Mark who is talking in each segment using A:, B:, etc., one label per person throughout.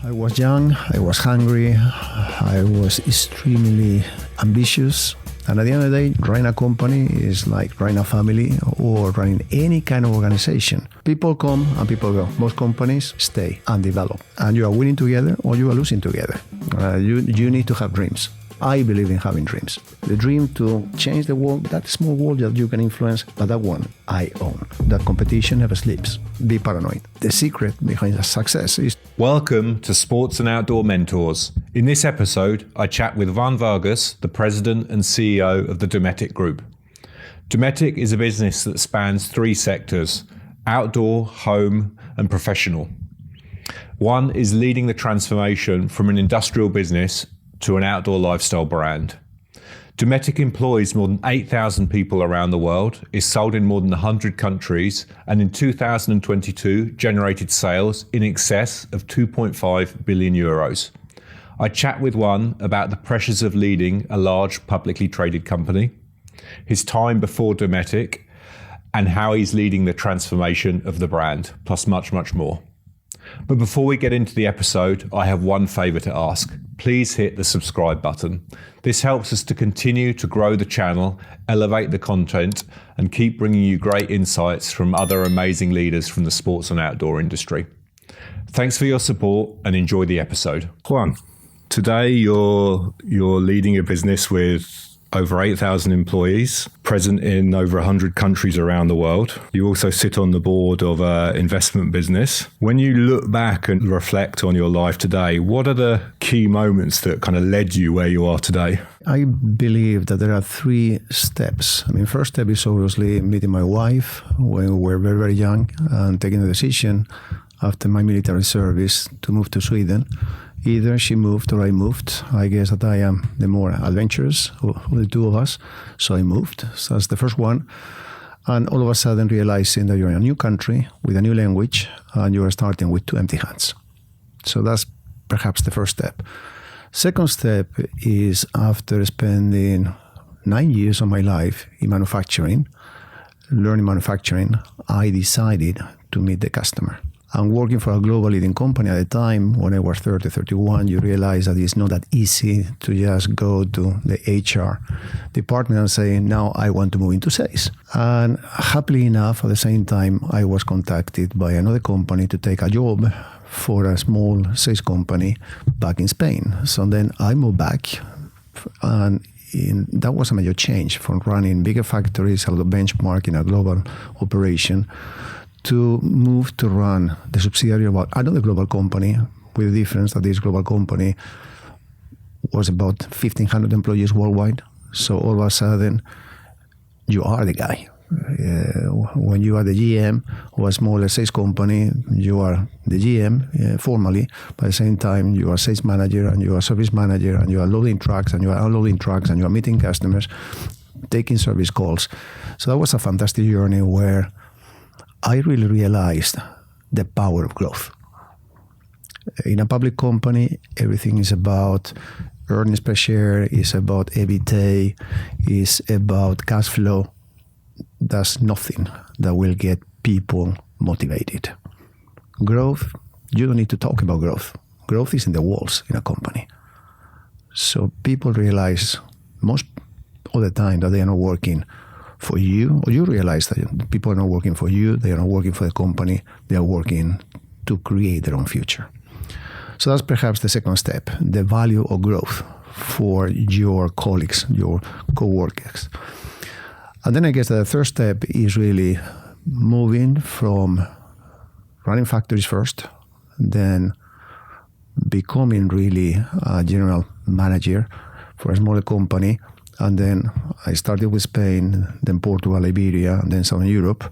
A: I was young, I was hungry, I was extremely ambitious. And at the end of the day, running a company is like running a family or running any kind of organization. People come and people go. Most companies stay and develop. And you are winning together or you are losing together. You need to have dreams. I believe in having dreams. The dream to change the world, that small world that you can influence, but that one I own. That competition never sleeps. Be paranoid. The secret behind success is...
B: Welcome to Sports and Outdoor Mentors. In this episode, I chat with Juan Vargues, the president and CEO of the Dometic Group. Dometic is a business that spans three sectors: outdoor, home, and professional. One is leading the transformation from an industrial business to an outdoor lifestyle brand. Dometic employs more than 8,000 people around the world, is sold in more than 100 countries, and in 2022 generated sales in excess of 2.5 billion euros. I chat with Juan about the pressures of leading a large publicly traded company, his time before Dometic, and how he's leading the transformation of the brand, plus much, much more. But before we get into the episode, I have one favour to ask. Please hit the subscribe button. This helps us to continue to grow the channel, elevate the content, and keep bringing you great insights from other amazing leaders from the sports and outdoor industry. Thanks for your support and enjoy the episode. Juan, today you're leading a business with over 8,000 employees, present in over 100 countries around the world. You also sit on the board of an investment business. When you look back and reflect on your life today, what are the key moments that kind of led you where you are today?
A: I believe that there are three steps. First step is obviously meeting my wife when we were very, very young and taking the decision after my military service to move to Sweden. Either she moved or I moved. I guess that I am the more adventurous of the two of us. So I moved. So that's the first one. And all of a sudden realizing that you're in a new country with a new language and you are starting with two empty hands. So that's perhaps the first step. Second step is after spending 9 years of my life in manufacturing, learning manufacturing, I decided to meet the customer. And working for a global leading company at the time, when I was 30, 31, you realize that it's not that easy to just go to the HR department and say, now I want to move into sales. And happily enough, at the same time, I was contacted by another company to take a job for a small sales company back in Spain. So then I moved back, and that was a major change from running bigger factories out of benchmark in a global operation to move to run the subsidiary of another global company, with the difference that this global company was about 1,500 employees worldwide. So all of a sudden, you are the guy. When you are the GM of a smaller sales company, you are the GM formally. But at the same time, you are sales manager and you are service manager and you are loading trucks and you are unloading trucks and you are meeting customers, taking service calls. So that was a fantastic journey where I really realized the power of growth. In a public company, everything is about earnings per share, is about EBITDA, is about cash flow. There's nothing that will get people motivated. Growth, you don't need to talk about growth. Growth is in the walls in a company. So people realize most of the time that they are not working for you, or you realize that people are not working for you, they are not working for the company, they are working to create their own future. So that's perhaps the second step, the value of growth for your colleagues, your co-workers. And then I guess the third step is really moving from running factories first, then becoming really a general manager for a smaller company. And then I started with Spain, then Portugal, Iberia, and then Southern Europe,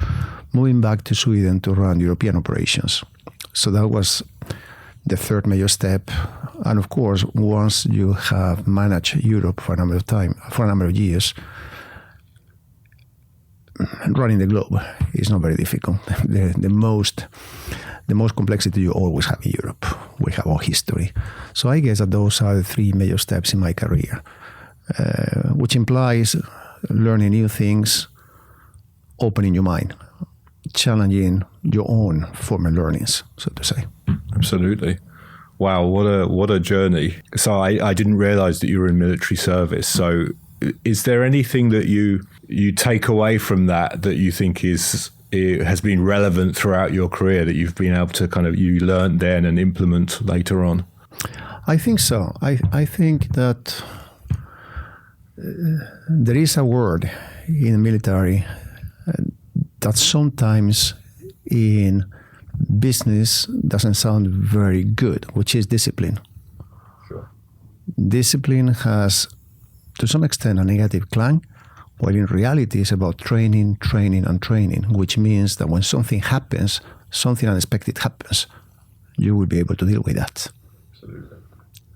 A: moving back to Sweden to run European operations. So that was the third major step. And of course, once you have managed Europe for a number of years, running the globe is not very difficult. The most complexity you always have in Europe. We have our history. So I guess that those are the three major steps in my career. Which implies learning new things, opening your mind, challenging your own former learnings, so to say.
B: Absolutely. Wow, what a journey. So I didn't realize that you were in military service. So is there anything that you take away from that you think has been relevant throughout your career that you've been able to you learned then and implement later on?
A: I think so. I think that there is a word in the military that sometimes in business doesn't sound very good, which is discipline.
B: Sure.
A: Discipline has, to some extent, a negative clang, while in reality it's about training, and training, which means that when something happens, something unexpected happens, you will be able to deal with that.
B: Absolutely.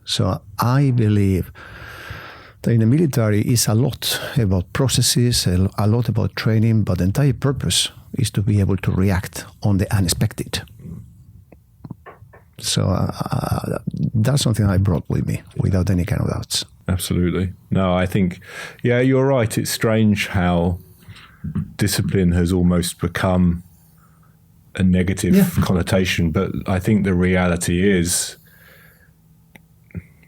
A: So I believe that in the military is a lot about processes, a lot about training, but the entire purpose is to be able to react on the unexpected. So that's something I brought with me without any kind of doubts.
B: Absolutely. No, I think, yeah, you're right. It's strange how discipline has almost become a negative connotation, but I think the reality is,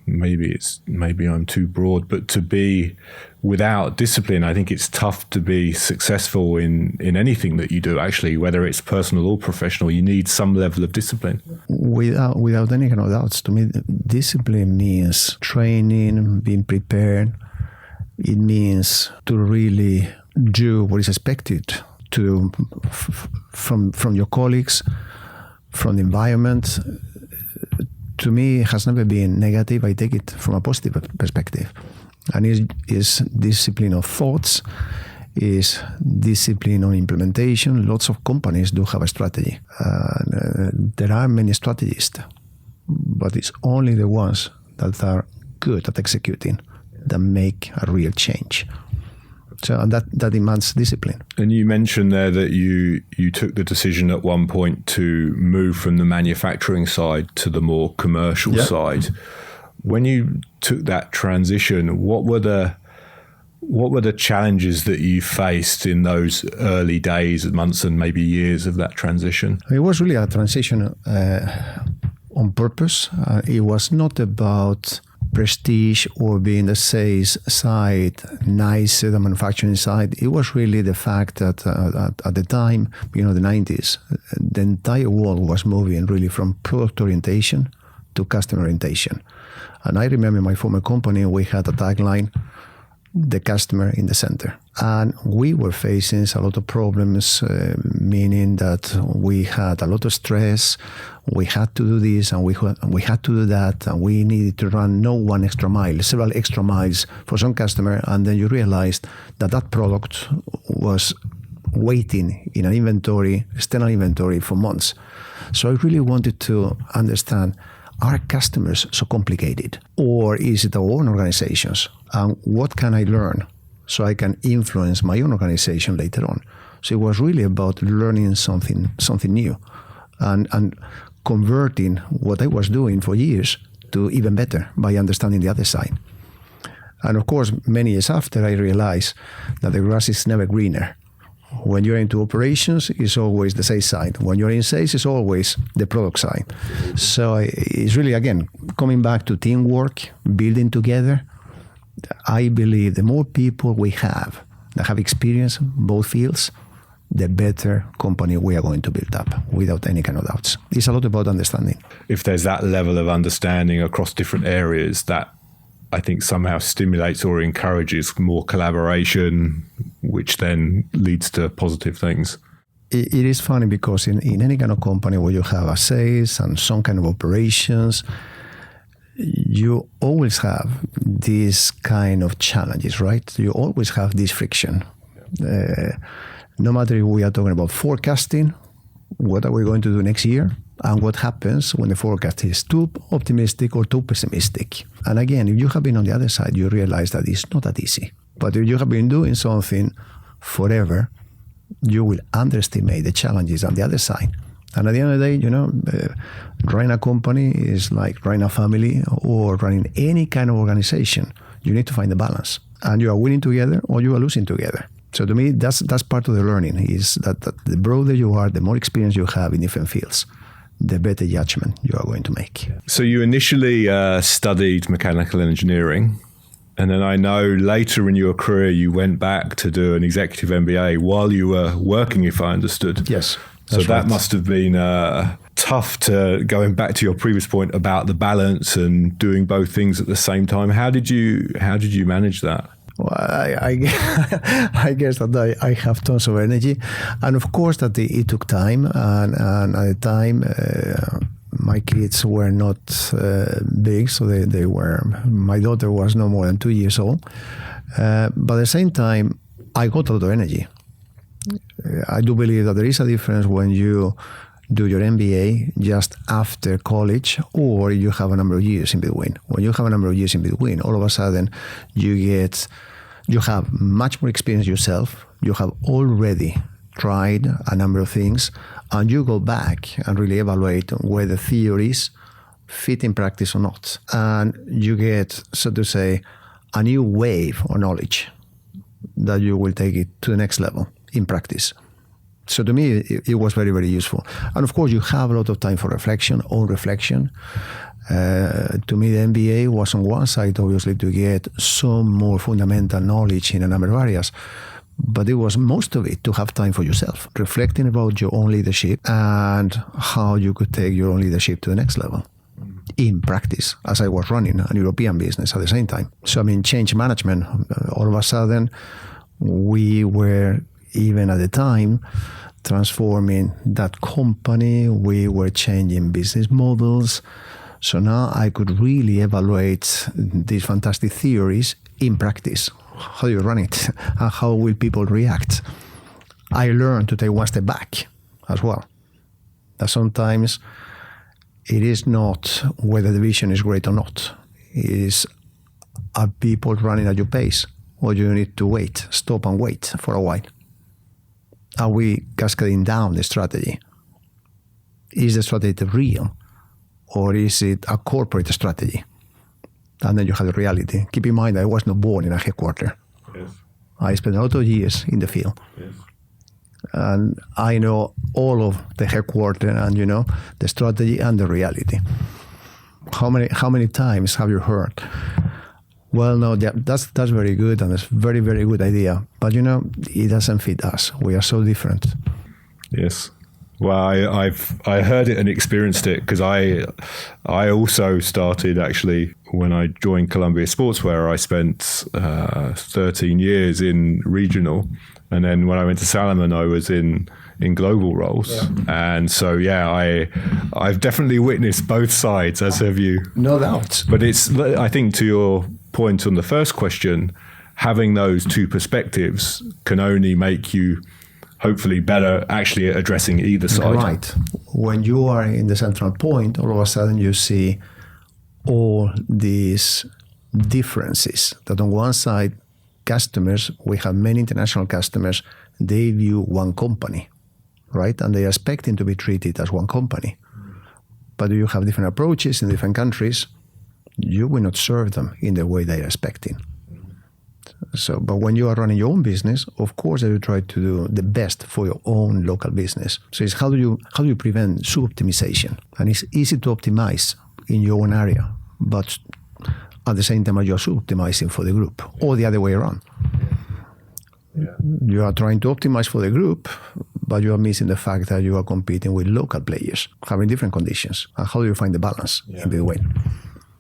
B: maybe I'm too broad, but to be without discipline, I think it's tough to be successful in anything that you do, actually, whether it's personal or professional. You need some level of discipline.
A: Without any kind of doubts, to me, discipline means training, being prepared. It means to really do what is expected from your colleagues, from the environment. To me, it has never been negative. I take it from a positive perspective. And is discipline of thoughts, is discipline on implementation. Lots of companies do have a strategy. There are many strategists, but it's only the ones that are good at executing that make a real change. So and that demands discipline.
B: And you mentioned there that you took the decision at one point to move from the manufacturing side to the more commercial side. When you took that transition, what were the challenges that you faced in those early days, months, and maybe years of that transition?
A: It was really a transition on purpose. It was not about prestige or being the sales side nicer than manufacturing side. It was really the fact that at the time, the 90s, the entire world was moving really from product orientation to customer orientation. And I remember in my former company, we had a tagline, the customer in the center. And we were facing a lot of problems, meaning that we had a lot of stress. We had to do this and we had to do that, and we needed to run one extra mile, several extra miles for some customer, and then you realized that product was waiting in an inventory, external inventory for months. So I really wanted to understand, are customers so complicated, or is it our own organizations? And what can I learn so I can influence my own organization later on? So it was really about learning something new and converting what I was doing for years to even better by understanding the other side. And of course, many years after, I realized that the grass is never greener. When you're into operations, it's always the sales side. When you're in sales, it's always the product side. So it's really, again, coming back to teamwork, building together. I believe the more people we have that have experience in both fields, the better company we are going to build up, without any kind of doubts. It's a lot about understanding.
B: If there's that level of understanding across different areas, that I think somehow stimulates or encourages more collaboration, which then leads to positive things.
A: It is funny because in any kind of company where you have a sales and some kind of operations, you always have these kind of challenges, right? You always have this friction. No matter if we are talking about forecasting, what are we going to do next year? And what happens when the forecast is too optimistic or too pessimistic? And again, if you have been on the other side, you realize that it's not that easy. But if you have been doing something forever, you will underestimate the challenges on the other side. And at the end of the day, running a company is like running a family or running any kind of organization. You need to find the balance. And you are winning together or you are losing together. So to me, that's part of the learning, is that the broader you are, the more experience you have in different fields, the better judgment you are going to make.
B: So you initially studied mechanical engineering, and then I know later in your career you went back to do an executive MBA while you were working, if I understood.
A: Yes.
B: So that must have been tough to, going back to your previous point about the balance and doing both things at the same time. How did you manage that?
A: Well, I guess that I have tons of energy, and of course that it took time. And at the time, my kids were not big, so they were. My daughter was no more than 2 years old, but at the same time, I got a lot of energy. I do believe that there is a difference when you do your MBA just after college, or you have a number of years in between. When you have a number of years in between, all of a sudden you have much more experience yourself. You have already tried a number of things, and you go back and really evaluate whether theories fit in practice or not. And you get, so to say, a new wave of knowledge that you will take it to the next level in practice. So to me, it was very, very useful. And of course, you have a lot of time for reflection, own reflection. To me, the MBA was on one side, obviously, to get some more fundamental knowledge in a number of areas. But it was most of it to have time for yourself, reflecting about your own leadership and how you could take your own leadership to the next level in practice, as I was running an European business at the same time. So, I mean, change management, all of a sudden, we were, even at the time, transforming that company. We were changing business models. So now I could really evaluate these fantastic theories in practice. How do you run it? And how will people react? I learned to take one step back as well. That sometimes it is not whether the vision is great or not. It is, are people running at your pace? Or do you need to wait, stop and wait for a while? Are we cascading down the strategy? Is the strategy real? Or is it a corporate strategy? And then you have the reality. Keep in mind, I was not born in a headquarter. Yes. I spent a lot of years in the field. Yes. And I know all of the headquarter and, the strategy and the reality. How many times have you heard, well, no, that's very good and it's very, very good idea. But, it doesn't fit us. We are so different.
B: Yes. Well, I heard it and experienced it because I also started actually when I joined Columbia Sportswear. I spent 13 years in regional, and then when I went to Salomon, I was in global roles. Yeah. And so I've definitely witnessed both sides, as have you.
A: No doubt.
B: But I think to your point on the first question, having those two perspectives can only make you hopefully better actually addressing either side.
A: Right. When you are in the central point, all of a sudden you see all these differences that on one side, customers, we have many international customers, they view one company, right? And they are expecting to be treated as one company. But you have different approaches in different countries, you will not serve them in the way they are expecting. So, but when you are running your own business, of course, you try to do the best for your own local business. So it's how do you prevent sub-optimization? And it's easy to optimize in your own area, but at the same time, you are sub-optimizing for the group, or the other way around. Yeah. You are trying to optimize for the group, but you are missing the fact that you are competing with local players, having different conditions. And how do you find the balance in between?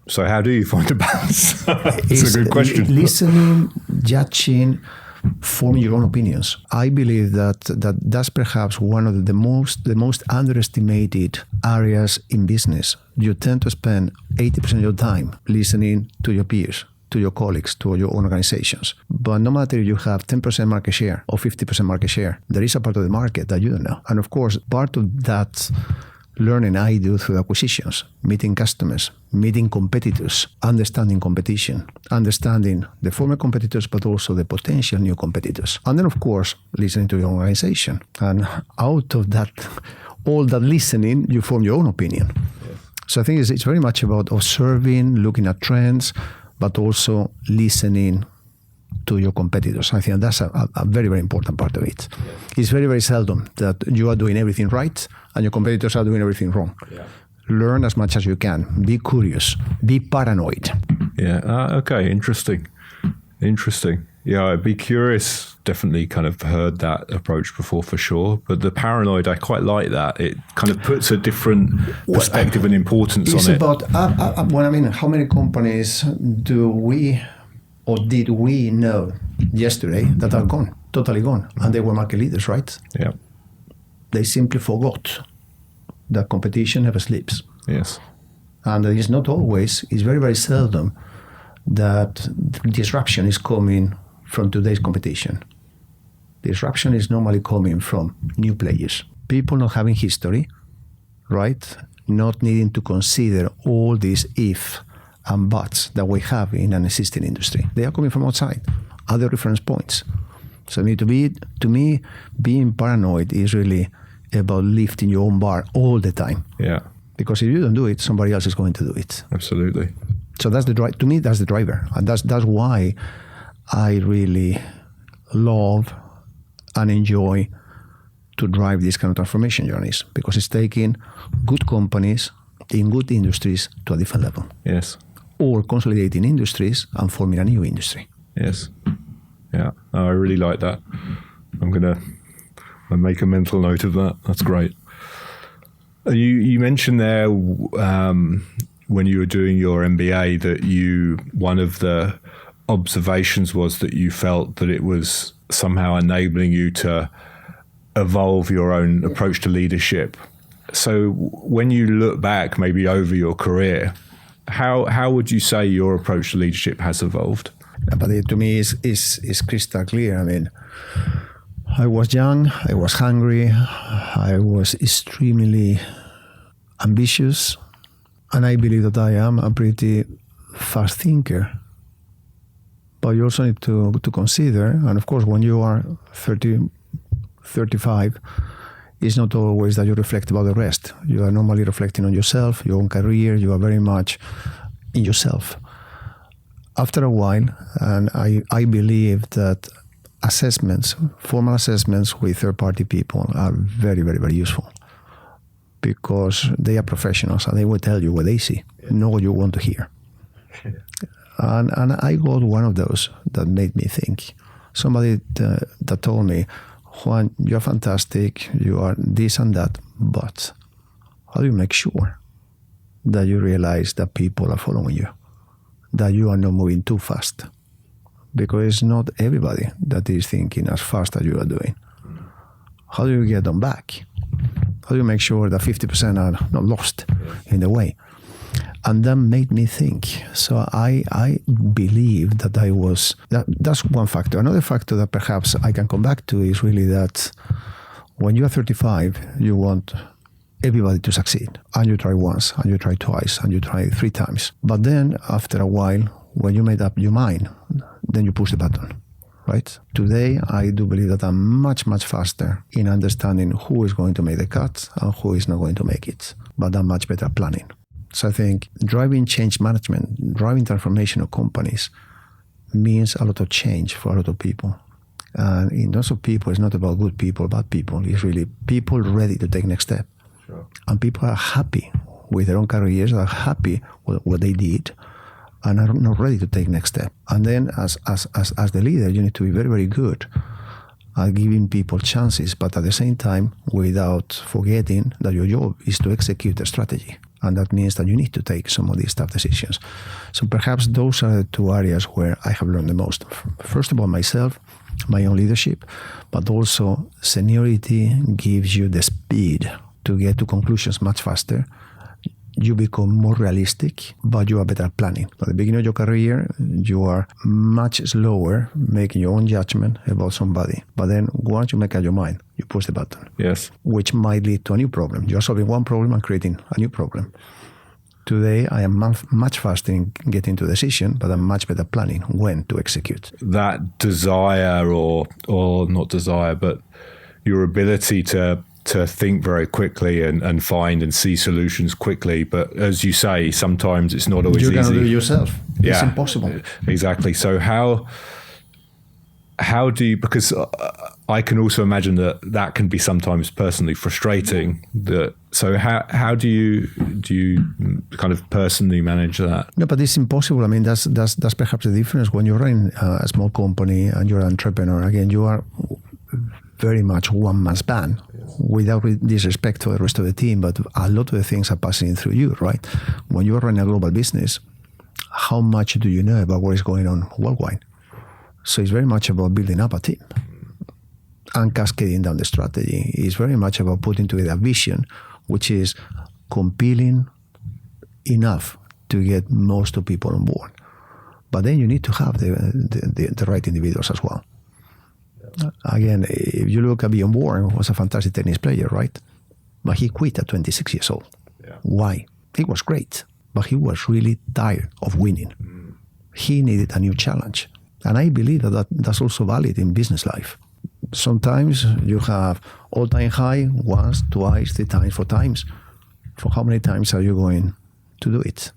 B: So how do you find a balance? It's a good question.
A: Listening, judging, forming your own opinions. I believe that's perhaps one of the most underestimated areas in business. You tend to spend 80% of your time listening to your peers, to your colleagues, to your organizations. But no matter if you have 10% market share or 50% market share, there is a part of the market that you don't know. And of course, part of that learning I do through acquisitions, meeting customers, meeting competitors, understanding competition, understanding the former competitors, but also the potential new competitors. And then, of course, listening to your organization. And out of that, all that listening, you form your own opinion. Yes. So I think it's very much about observing, looking at trends, but also listening to your competitors. I think that's a very, very important part of it. It's very, very seldom that you are doing everything right and your competitors are doing everything wrong. Yeah. Learn as much as you can. Be curious. Be paranoid.
B: Yeah. Okay. Interesting. Yeah, I'd be curious. Definitely kind of heard that approach before for sure. But the paranoid, I quite like that. It kind of puts a different perspective and importance on it.
A: It's about, how many companies do we or did we know yesterday that are gone, totally gone, and they were market leaders, right?
B: Yeah.
A: They simply forgot that competition never sleeps.
B: Yes.
A: And it's not always, it's very, very seldom that disruption is coming from today's competition. Disruption is normally coming from new players. People not having history, right? Not needing to consider all these if and buts that we have in an existing industry. They are coming from outside, other reference points. So to me, being paranoid is really about lifting your own bar all the time.
B: Yeah.
A: Because if you don't do it, somebody else is going to do it.
B: Absolutely.
A: So that's to me, that's the driver. And that's why I really love and enjoy to drive these kind of transformation journeys, because it's taking good companies in good industries to a different level.
B: Yes.
A: Or consolidating industries and forming a new industry.
B: Yes. Yeah. I really like that. I'm going to make a mental note of that. That's great. You mentioned there when you were doing your MBA that one of the observations was that you felt that it was somehow enabling you to evolve your own approach to leadership. So when you look back maybe over your career, how would you say your approach to leadership has evolved?
A: But to me, it's crystal clear. I mean, I was young, I was hungry, I was extremely ambitious, and I believe that I am a pretty fast thinker. But you also need to consider, and of course, when you are 30, 35, it's not always that you reflect about the rest. You are normally reflecting on yourself, your own career, you are very much in yourself. After a while, and I believe that formal assessments with third-party people are very, very, very useful, because they are professionals and they will tell you what they see, not what you want to hear. And I got one of those that made me think. Somebody that told me, Juan, you're fantastic, you are this and that, but how do you make sure that you realize that people are following you, that you are not moving too fast? Because it's not everybody that is thinking as fast as you are doing. How do you get them back? How do you make sure that 50% are not lost in the way? And that made me think. So I believe that that's one factor. Another factor that perhaps I can come back to is really that when you are 35, you want everybody to succeed. And you try once, and you try twice, and you try 3 times. But then after a while, when you made up your mind, then you push the button, right? Today, I do believe that I'm much, much faster in understanding who is going to make the cut and who is not going to make it. But I'm much better at planning. So I think driving change management, driving transformation of companies means a lot of change for a lot of people. And in terms of people, it's not about good people, bad people. It's really people ready to take next step. Sure. And people are happy with their own careers, are happy with what they did, and are not ready to take next step. And then as the leader, you need to be very, very good at giving people chances, but at the same time, without forgetting that your job is to execute a strategy. And that means that you need to take some of these tough decisions. So perhaps those are the 2 areas where I have learned the most. First of all, myself, my own leadership, but also seniority gives you the speed to get to conclusions much faster. You become more realistic, but you are better at planning. At the beginning of your career, you are much slower making your own judgment about somebody. But then once you make up your mind, you push the button.
B: Yes.
A: Which might lead to a new problem. You're solving one problem and creating a new problem. Today, I am much faster in getting to a decision, but I'm much better planning when to execute.
B: That desire or not desire, but your ability to think very quickly and find and see solutions quickly. But as you say, sometimes it's not always easy.
A: You can do it yourself.
B: Yeah,
A: it's impossible.
B: Exactly. So how how do you, because I can also imagine that can be sometimes personally frustrating. So how do you kind of personally manage that?
A: No, but it's impossible. I mean, that's perhaps the difference when you're running a small company and you're an entrepreneur. Again, you are very much one man's band, without disrespect to the rest of the team, but a lot of the things are passing through you, right? When you're running a global business, how much do you know about what is going on worldwide? So it's very much about building up a team and cascading down the strategy. It's very much about putting together a vision, which is compelling enough to get most of people on board. But then you need to have the right individuals as well. Again, if you look at Bjorn Borg, was a fantastic tennis player, right? But he quit at 26 years old. Yeah. Why? He was great, but he was really tired of winning. He needed a new challenge. And I believe that's also valid in business life. Sometimes you have all-time high, once, twice, 3 times, 4 times. For how many times are you going to do it?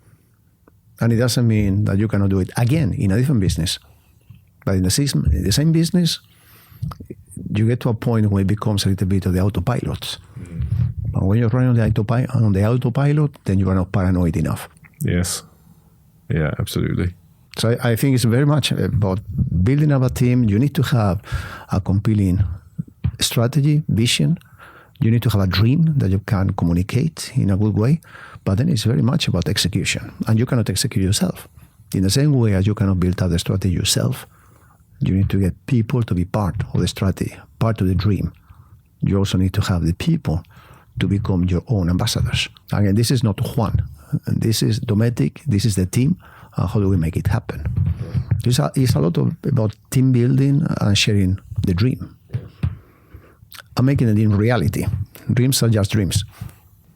A: And it doesn't mean that you cannot do it again in a different business. But in the same business, you get to a point where it becomes a little bit of the autopilot. And when you're running on the autopilot, then you are not paranoid enough.
B: Yes. Yeah, absolutely.
A: So I think it's very much about building up a team. You need to have a compelling strategy, vision. You need to have a dream that you can communicate in a good way. But then it's very much about execution. And you cannot execute yourself. In the same way as you cannot build up the strategy yourself, you need to get people to be part of the strategy, part of the dream. You also need to have the people to become your own ambassadors. Again, this is not Juan. This is Dometic. This is the team. How do we make it happen? It's a lot about team building and sharing the dream. And making it in reality. Dreams are just dreams.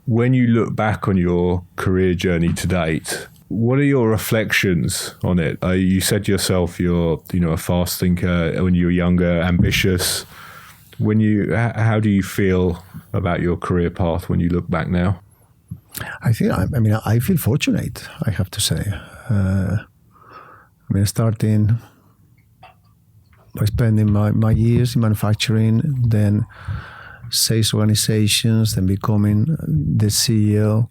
B: When you look back on your career journey to date, what are your reflections on it? You said yourself you're a fast thinker when you were younger, ambitious. How do you feel about your career path when you look back now?
A: I feel fortunate, I have to say. Starting by spending my years in manufacturing, then sales organizations, then becoming the CEO.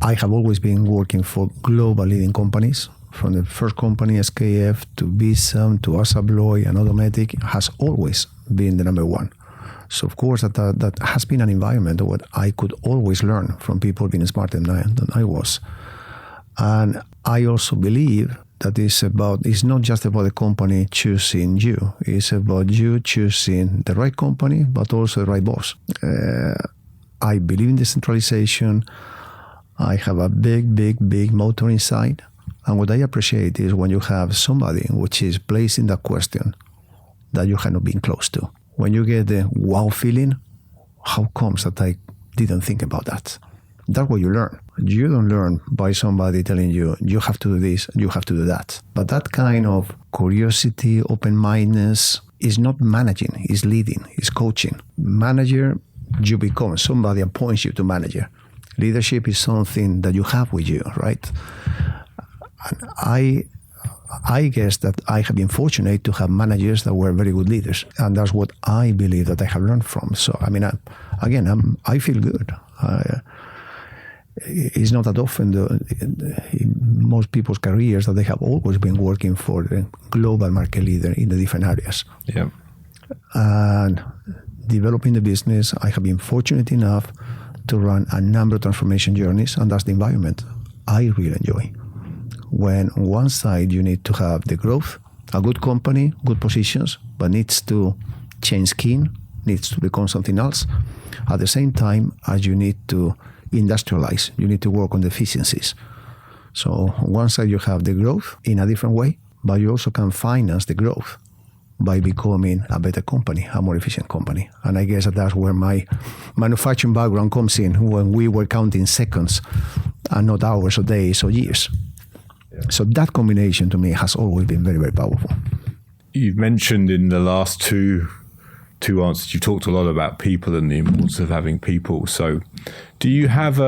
A: I have always been working for global leading companies, from the first company, SKF, to Bisam, to Assa Abloy, and Dometic, has always been the number one. So of course that has been an environment where I could always learn from people being smarter than I was. And I also believe that it's not just about the company choosing you. It's about you choosing the right company, but also the right boss. I believe in decentralization. I have a big motor inside. And what I appreciate is when you have somebody which is placing that question that you have not been close to. When you get the wow feeling, how comes that I didn't think about that? That's what you learn. You don't learn by somebody telling you, you have to do this, you have to do that. But that kind of curiosity, open-mindedness is not managing, it's leading, it's coaching. Manager, you become. Somebody appoints you to manager. Leadership is something that you have with you, right? And I guess that I have been fortunate to have managers that were very good leaders. And that's what I believe that I have learned from. So, I feel good. It's not that often in most people's careers that they have always been working for the global market leader in the different areas.
B: Yeah.
A: And developing the business, I have been fortunate enough to run a number of transformation journeys, and that's the environment I really enjoy. When on one side you need to have the growth, a good company, good positions, but needs to change skin, needs to become something else. At the same time as you need to industrialize, you need to work on the efficiencies. So on one side you have the growth in a different way, but you also can finance the growth by becoming a better company, a more efficient company. And I guess that's where my manufacturing background comes in, when we were counting seconds and not hours or days or years. Yeah. So that combination to me has always been very, very powerful.
B: You've mentioned in the last two answers, you talked a lot about people and the importance of having people. So do you have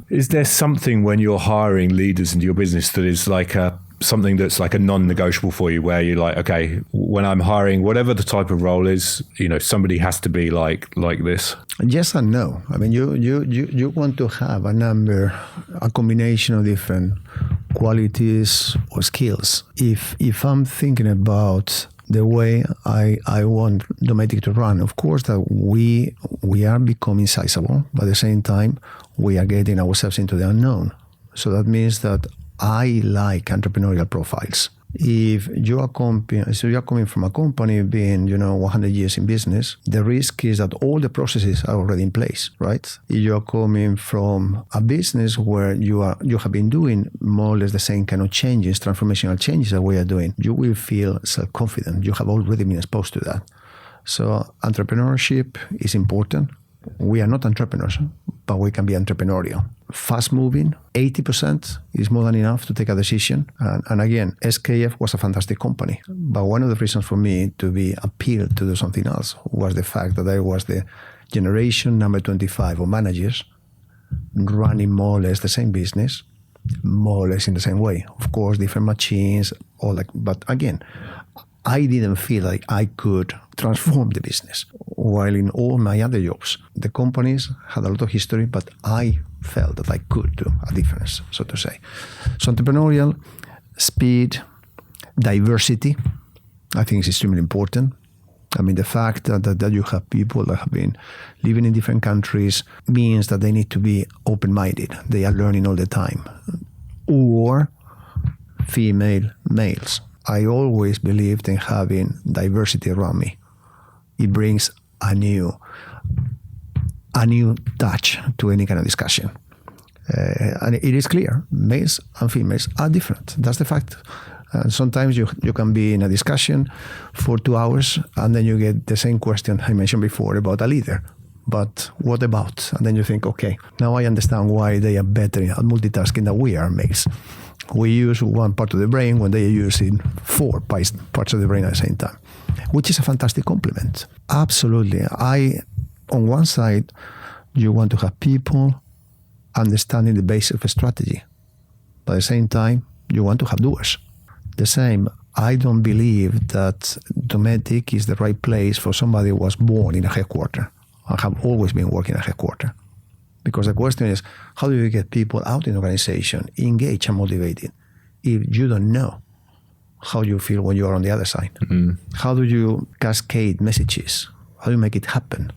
B: is there something when you're hiring leaders into your business that is like something that's like a non-negotiable for you, where you're like, okay, when I'm hiring, whatever the type of role is, somebody has to be like this?
A: Yes and no. I mean, you want to have a combination of different qualities or skills. If I'm thinking about the way I want Dometic to run, of course that we are becoming sizable, but at the same time we are getting ourselves into the unknown. So that means that I like entrepreneurial profiles. If you are coming from a company being 100 years in business, the risk is that all the processes are already in place, right? If you are coming from a business where you have been doing more or less the same kind of changes, transformational changes that we are doing, you will feel self-confident. You have already been exposed to that. So entrepreneurship is important. We are not entrepreneurs, but we can be entrepreneurial. Fast moving, 80% is more than enough to take a decision. And again, SKF was a fantastic company. But one of the reasons for me to be appealed to do something else was the fact that I was the generation number 25 of managers running more or less the same business, more or less in the same way. Of course, different machines, but again, I didn't feel like I could transform the business. While in all my other jobs, the companies had a lot of history, but I felt that I could do a difference, so to say. So entrepreneurial, speed, diversity, I think is extremely important. I mean, the fact that you have people that have been living in different countries means that they need to be open-minded. They are learning all the time. Or female, males. I always believed in having diversity around me. It brings a new touch to any kind of discussion. And it is clear, males and females are different. That's the fact. Sometimes you can be in a discussion for 2 hours and then you get the same question I mentioned before about a leader. But what about? And then you think, okay, now I understand why they are better at multitasking than we are, males. We use one part of the brain when they are using 4 parts of the brain at the same time, which is a fantastic compliment. Absolutely. On one side, you want to have people understanding the basics of a strategy. But at the same time, you want to have doers. The same, I don't believe that Dometic is the right place for somebody who was born in a headquarters and have always been working at a headquarters. Because the question is, how do you get people out in the organization, engaged and motivated, if you don't know how you feel when you are on the other side? Mm-hmm. How do you cascade messages? How do you make it happen?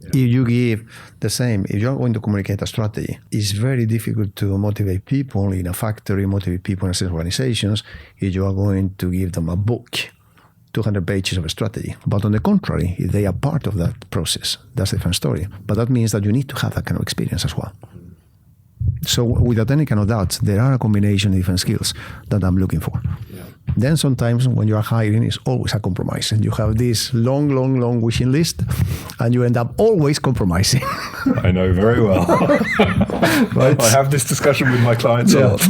A: Yeah. If you give the same, if you're going to communicate a strategy, it's very difficult to motivate people in a factory, motivate people in certain organizations, if you are going to give them a book, 200 pages of a strategy. But on the contrary, if they are part of that process, that's a different story. But that means that you need to have that kind of experience as well. So without any kind of doubt, there are a combination of different skills that I'm looking for. Yeah. Then sometimes when you are hiring, it's always a compromise. And you have this long wishing list, and you end up always compromising.
B: I know very well. Right? I have this discussion with my clients a lot.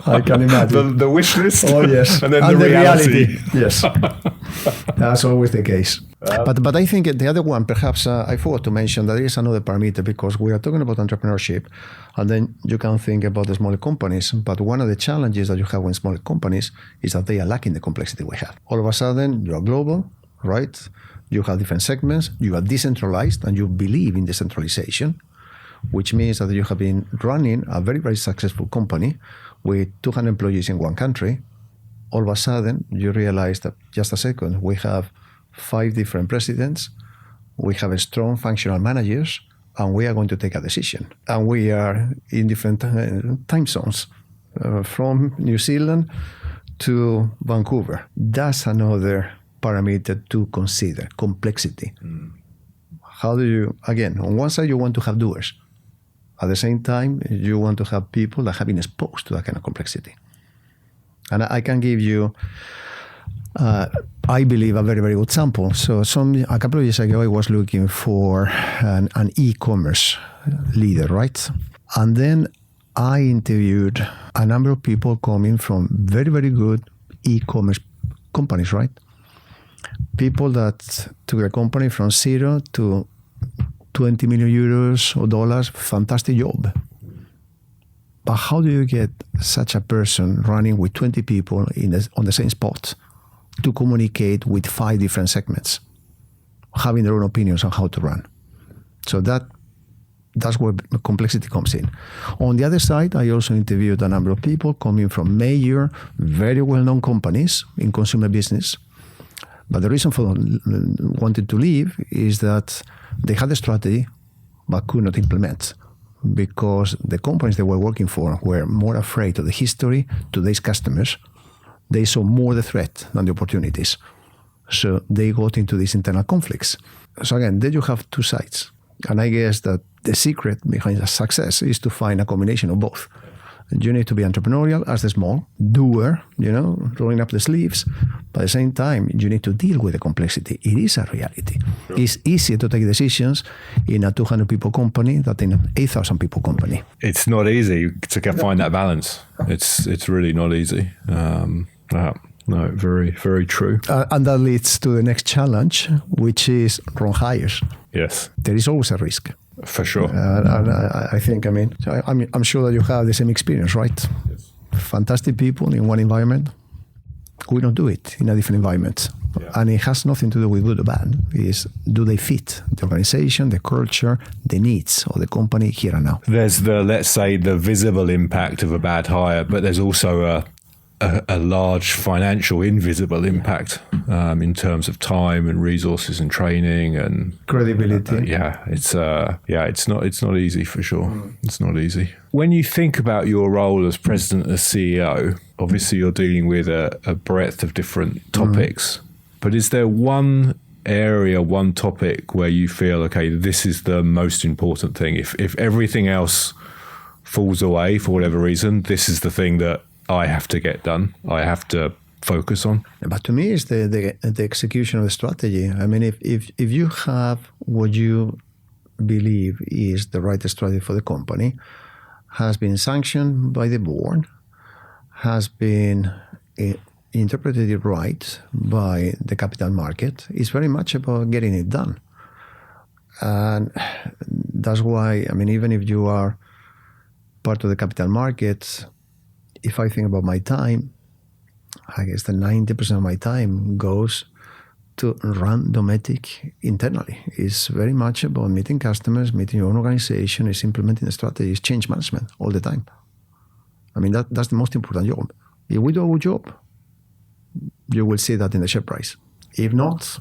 A: I can imagine.
B: The wish list.
A: Oh, yes.
B: And then the reality.
A: Yes. That's always the case. But I think the other one, perhaps I forgot to mention, that is another parameter, because we are talking about entrepreneurship, and then you can think about the smaller companies. But one of the challenges that you have with smaller companies is that they are lacking the complexity we have. All of a sudden, you are global, right? You have different segments, you are decentralized, and you believe in decentralization, which means that you have been running a very, very successful company with 200 employees in one country. All of a sudden, you realize that, just a second, we have 5 different presidents, we have strong functional managers, and we are going to take a decision. And we are in different time zones, from New Zealand to Vancouver. That's another parameter to consider, complexity. Mm. How do you, again, on one side you want to have doers. At the same time, you want to have people that have been exposed to that kind of complexity. And I can give you, I believe, a very, very good sample. So a couple of years ago, I was looking for an e-commerce leader, right? And then I interviewed a number of people coming from very, very good e-commerce companies, right? People that took a company from 0 to 20 million euros or dollars, fantastic job. But how do you get such a person running with 20 people on the same spot to communicate with 5 different segments, having their own opinions on how to run? So that's where complexity comes in. On the other side, I also interviewed a number of people coming from major, very well-known companies in consumer business. But the reason for wanting to leave is that they had a strategy but could not implement, because the companies they were working for were more afraid of the history, today's customers. They saw more the threat than the opportunities. So they got into these internal conflicts. So again, there you have 2 sides. And I guess that the secret behind success is to find a combination of both. You need to be entrepreneurial as the small doer, rolling up the sleeves. But at the same time, you need to deal with the complexity. It is a reality. Sure. It's easier to take decisions in a 200 people company than in an 8,000 people company.
B: It's not easy to find that balance. It's really not easy. No, very, very true.
A: And that leads to the next challenge, which is wrong hires.
B: Yes.
A: There is always a risk.
B: For sure.
A: And I think, I'm sure that you have the same experience, right?
B: Yes.
A: Fantastic people in one environment. We don't do it in a different environment. Yeah. And it has nothing to do with good or bad. Do they fit the organization, the culture, the needs of the company here and now?
B: There's let's say, the visible impact of a bad hire, but there's also a large financial invisible impact in terms of time and resources and training and
A: credibility.
B: It's not easy for sure. It's not easy. When you think about your role as president and CEO, obviously you're dealing with a breadth of different topics. But is there one area, one topic where you feel, okay, this is the most important thing? If everything else falls away for whatever reason, this is the thing that I have to get done, I have to focus on?
A: But to me, it's the execution of the strategy. I mean, if you have what you believe is the right strategy for the company, has been sanctioned by the board, has been interpreted right by the capital market, it's very much about getting it done. And that's why, even if you are part of the capital markets, if I think about my time, I guess that 90% of my time goes to run Dometic internally. It's very much about meeting customers, meeting your own organization, it's implementing the strategy, it's change management all the time. That's the most important job. If we do a good job, you will see that in the share price. If not,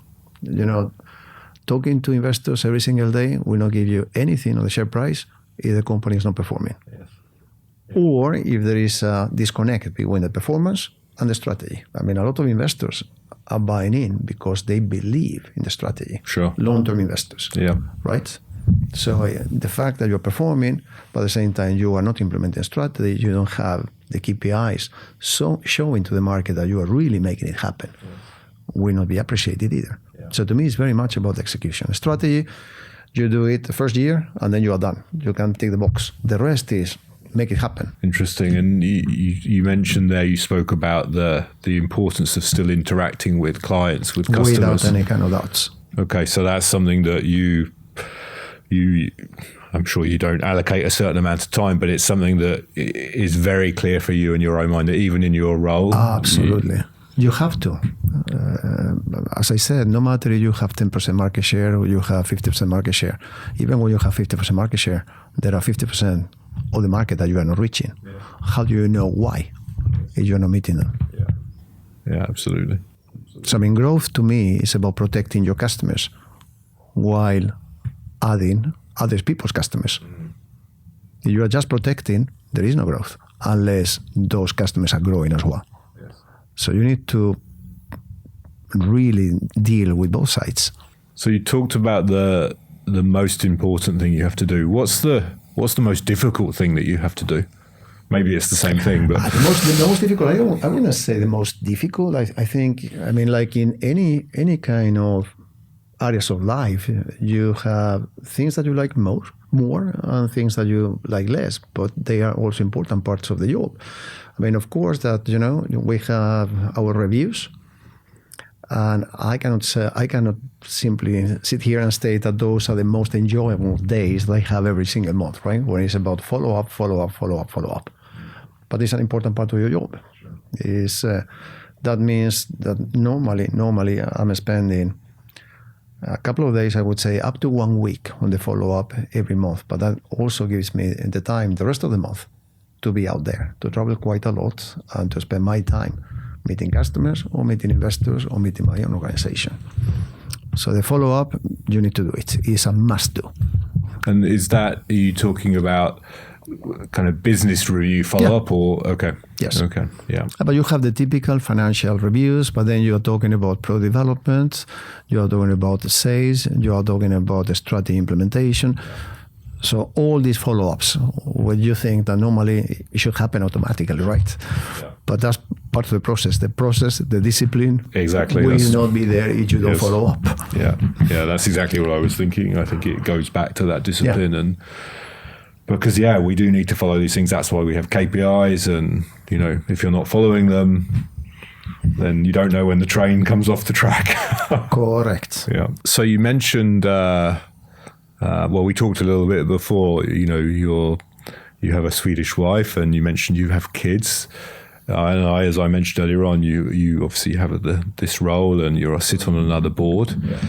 A: talking to investors every single day will not give you anything on the share price if the company is not performing. Yes. Or if there is a disconnect between the performance and the strategy. A lot of investors are buying in because they believe in the strategy.
B: Sure.
A: Long-term investors.
B: Yeah.
A: Right? So the fact that you're performing, but at the same time you are not implementing a strategy, you don't have the KPIs showing to the market that you are really making it happen, will not be appreciated either. Yeah. So to me, it's very much about execution. Strategy, you do it the first year and then you are done. You can tick the box. The rest is make it happen.
B: Interesting. And you mentioned there, you spoke about the importance of still interacting with clients, with customers.
A: Without any kind of doubts.
B: Okay, so that's something that you I'm sure you don't allocate a certain amount of time, but it's something that is very clear for you in your own mind, that even in your role.
A: Absolutely. You have to. As I said, no matter if you have 10% market share or you have 50% market share, even when you have 50% market share, there are 50% of the market that you are not reaching. Yeah. How do you know why if you're not meeting them?
B: Yeah, absolutely.
A: So growth to me is about protecting your customers while adding other people's customers. If you are just protecting, there is no growth unless those customers are growing as well. Yes. So you need to really deal with both sides.
B: So you talked about the most important thing you have to do. What's the most difficult thing that you have to do? Maybe it's the same thing, but
A: the most difficult. I wouldn't say the most difficult. I think. Like in any kind of areas of life, you have things that you like more and things that you like less, but they are also important parts of the job. Of course that we have our reviews, And I cannot simply sit here and state that those are the most enjoyable days that I have every single month, right? When it's about follow up. But it's an important part of your job. That means that normally I'm spending a couple of days, I would say, up to 1 week on the follow-up every month. But that also gives me the time, the rest of the month, to be out there, to travel quite a lot and to spend my time meeting customers or meeting investors or meeting my own organization. So the follow-up, you need to do it. It's a must-do.
B: And are you talking about kind of business review follow-up or, okay.
A: Yes.
B: Okay, yeah.
A: But you have the typical financial reviews, but then you are talking about product development, you are talking about the sales, you are talking about the strategy implementation. So all these follow-ups, what you think that normally it should happen automatically, right? Yeah. But that's part of the process. The discipline
B: exactly
A: will not be there if you don't follow up.
B: Yeah, that's exactly what I was thinking. I think it goes back to that discipline and because, we do need to follow these things. That's why we have KPIs. And, if you're not following them, then you don't know when the train comes off the track.
A: Correct.
B: Yeah. So you mentioned, we talked a little bit before, you have a Swedish wife and you mentioned you have kids. And as I mentioned earlier on, you obviously have this role and you sit on another board. Yeah.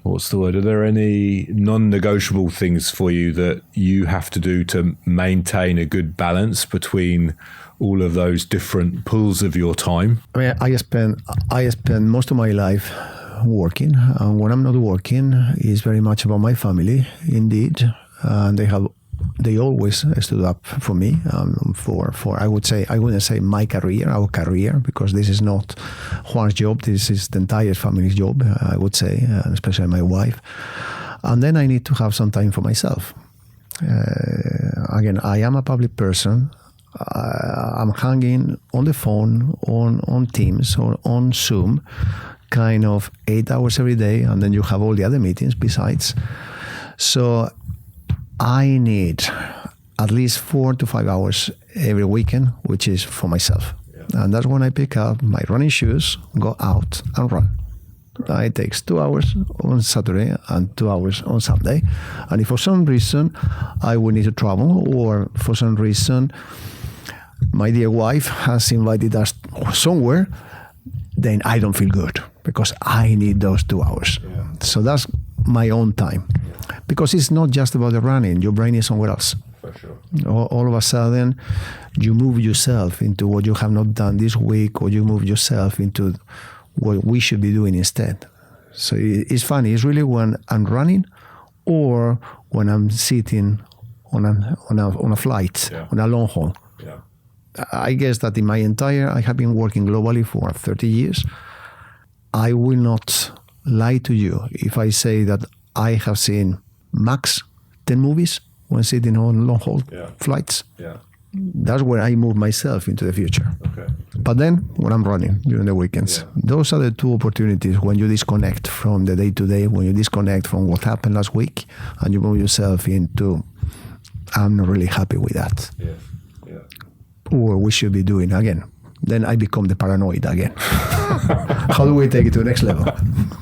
B: What's the word? Are there any non-negotiable things for you that you have to do to maintain a good balance between all of those different pools of your time?
A: I mean, I spend most of my life working, and when I'm not working, it's very much about my family, indeed. And they always stood up for me, for I wouldn't say my career, our career, because this is not Juan's job, this is the entire family's job, I would say, especially my wife. And then I need to have some time for myself. Again, I am a public person. I'm hanging on the phone, on Teams, or on Zoom, kind of 8 hours every day, and then you have all the other meetings besides. So I need at least 4 to 5 hours every weekend, which is for myself. Yeah. And that's when I pick up my running shoes, go out and run. Right. It takes 2 hours on Saturday and 2 hours on Sunday. And if for some reason I will need to travel, or for some reason my dear wife has invited us somewhere, then I don't feel good because I need those 2 hours. Yeah. So that's my own time. Because it's not just about the running, your brain is somewhere else. For sure. All of a sudden, you move yourself into what you have not done this week, or you move yourself into what we should be doing instead. So it's funny, it's really when I'm running or when I'm sitting on a flight, on a long haul. Yeah. I guess that I have been working globally for 30 years. I will not lie to you if I say that I have seen max 10 movies when sitting on long-haul flights. Yeah. That's where I move myself into the future. Okay. But then when I'm running during the weekends, those are the two opportunities when you disconnect from the day-to-day, when you disconnect from what happened last week, and you move yourself into, I'm not really happy with that. Yeah. Yeah. Or we should be doing again. Then I become the paranoid again. How do we take it to the next level?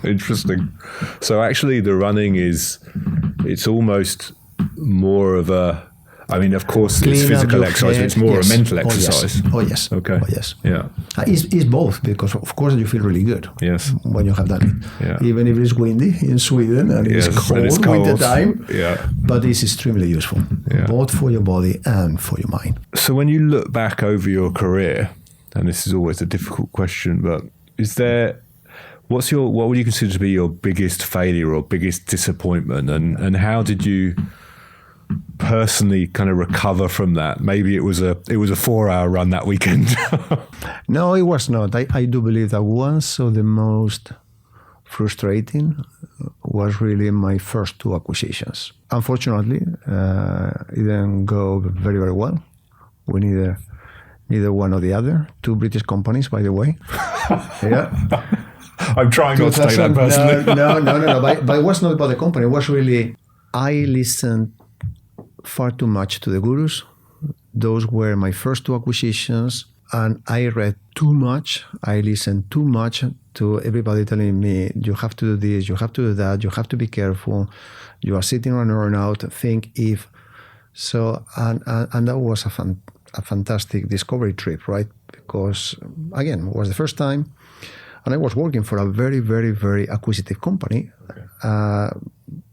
B: Interesting. So actually the running it's almost more of of course it's physical exercise, but it's more a mental exercise.
A: Oh yes.
B: Okay.
A: Oh yes.
B: Yeah.
A: It's both, because of course you feel really good.
B: Yes.
A: When you have done it. Yeah. Even if it's windy in Sweden and it's cold winter time.
B: Yeah.
A: But it's extremely useful, both for your body and for your mind.
B: So when you look back over your career, and this is always a difficult question, but what would you consider to be your biggest failure or biggest disappointment, and how did you personally kind of recover from that? Maybe it was a 4-hour run that weekend.
A: No, it was not. I do believe that one of the most frustrating was really my first 2 acquisitions. Unfortunately, it didn't go very, very well. We neither one or the other. 2 British companies, by the way. Yeah.
B: I'm trying not to take that personally.
A: No. But it was not about the company. It was really, I listened far too much to the gurus. Those were my first 2 acquisitions. And I read too much. I listened too much to everybody telling me, you have to do this, you have to do that, you have to be careful. You are sitting on earnout, think if. So, and that was a fantastic discovery trip, right? Because, again, it was the first time. And I was working for a very, very, very acquisitive company. Okay.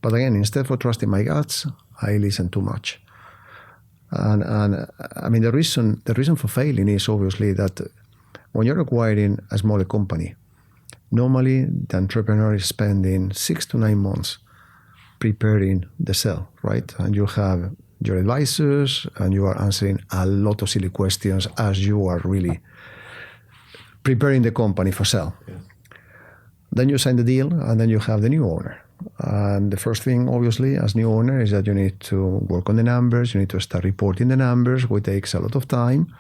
A: But again, instead of trusting my guts, I listened too much. And I mean, the reason for failing is obviously that when you're acquiring a smaller company, normally the entrepreneur is spending 6 to 9 months preparing the sale, right? And you have your advisors and you are answering a lot of silly questions as you are really preparing the company for sale. Yeah. Then you sign the deal and then you have the new owner. And the first thing, obviously, as new owner is that you need to work on the numbers. You need to start reporting the numbers, which takes a lot of time.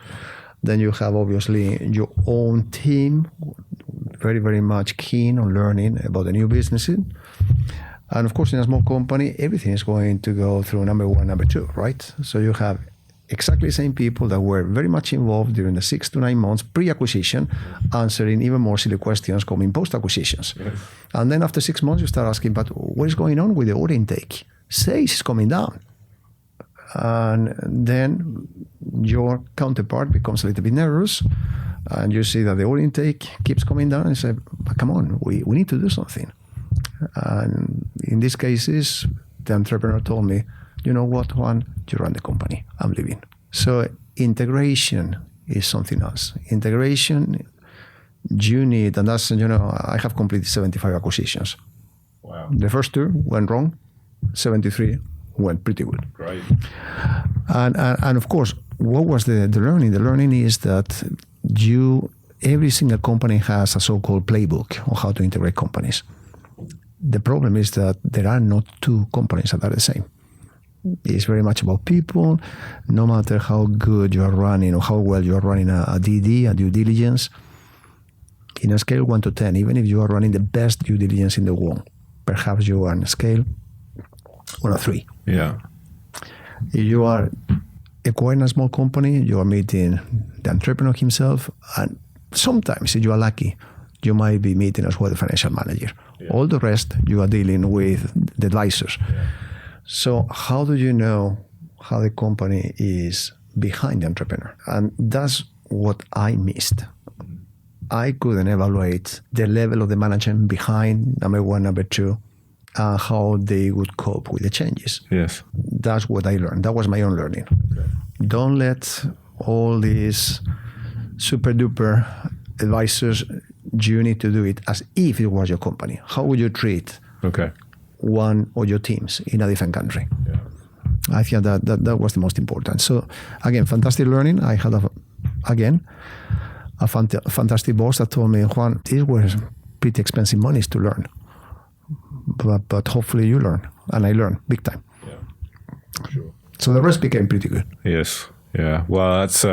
A: Then you have, obviously, your own team, very, very much keen on learning about the new businesses. And of course, in a small company, everything is going to go through number 1, number 2, right? So you have exactly the same people that were very much involved during the 6 to 9 months pre-acquisition, answering even more silly questions coming post-acquisitions. Yes. And then after 6 months, you start asking, but what is going on with the order intake? Sales is coming down. And then your counterpart becomes a little bit nervous, and you see that the order intake keeps coming down, and you say, but come on, we need to do something. And in these cases, the entrepreneur told me, you know what, Juan, you run the company. I'm leaving. So integration is something else. Integration, you need, and that's, I have completed 75 acquisitions. Wow. The first 2 went wrong, 73 went pretty good. Great. And of course, what was the learning? The learning is that every single company has a so-called playbook on how to integrate companies. The problem is that there are not 2 companies that are the same. It's very much about people. No matter how good you are running or how well you are running a DD, a due diligence, in a scale 1 to 10, even if you are running the best due diligence in the world, perhaps you are on a scale 1 or 3. Yeah. If you are acquiring a small company, you are meeting the entrepreneur himself, and sometimes, if you are lucky, you might be meeting as well the financial manager. Yeah. All the rest, you are dealing with the advisors. Yeah. So how do you know how the company is behind the entrepreneur? And that's what I missed. I couldn't evaluate the level of the management behind number 1, number 2, and how they would cope with the changes. Yes. That's what I learned. That was my own learning. Okay. Don't let all these super duper advisors, you need to do it as if it was your company. How would you treat one of your teams in a different country? Yeah. I think that was the most important. So again, fantastic learning. I had a fantastic boss that told me, Juan, these were pretty expensive monies to learn, but hopefully you learn, and I learned big time. Yeah, sure. So the rest became pretty good. Yes. Yeah. Well, that's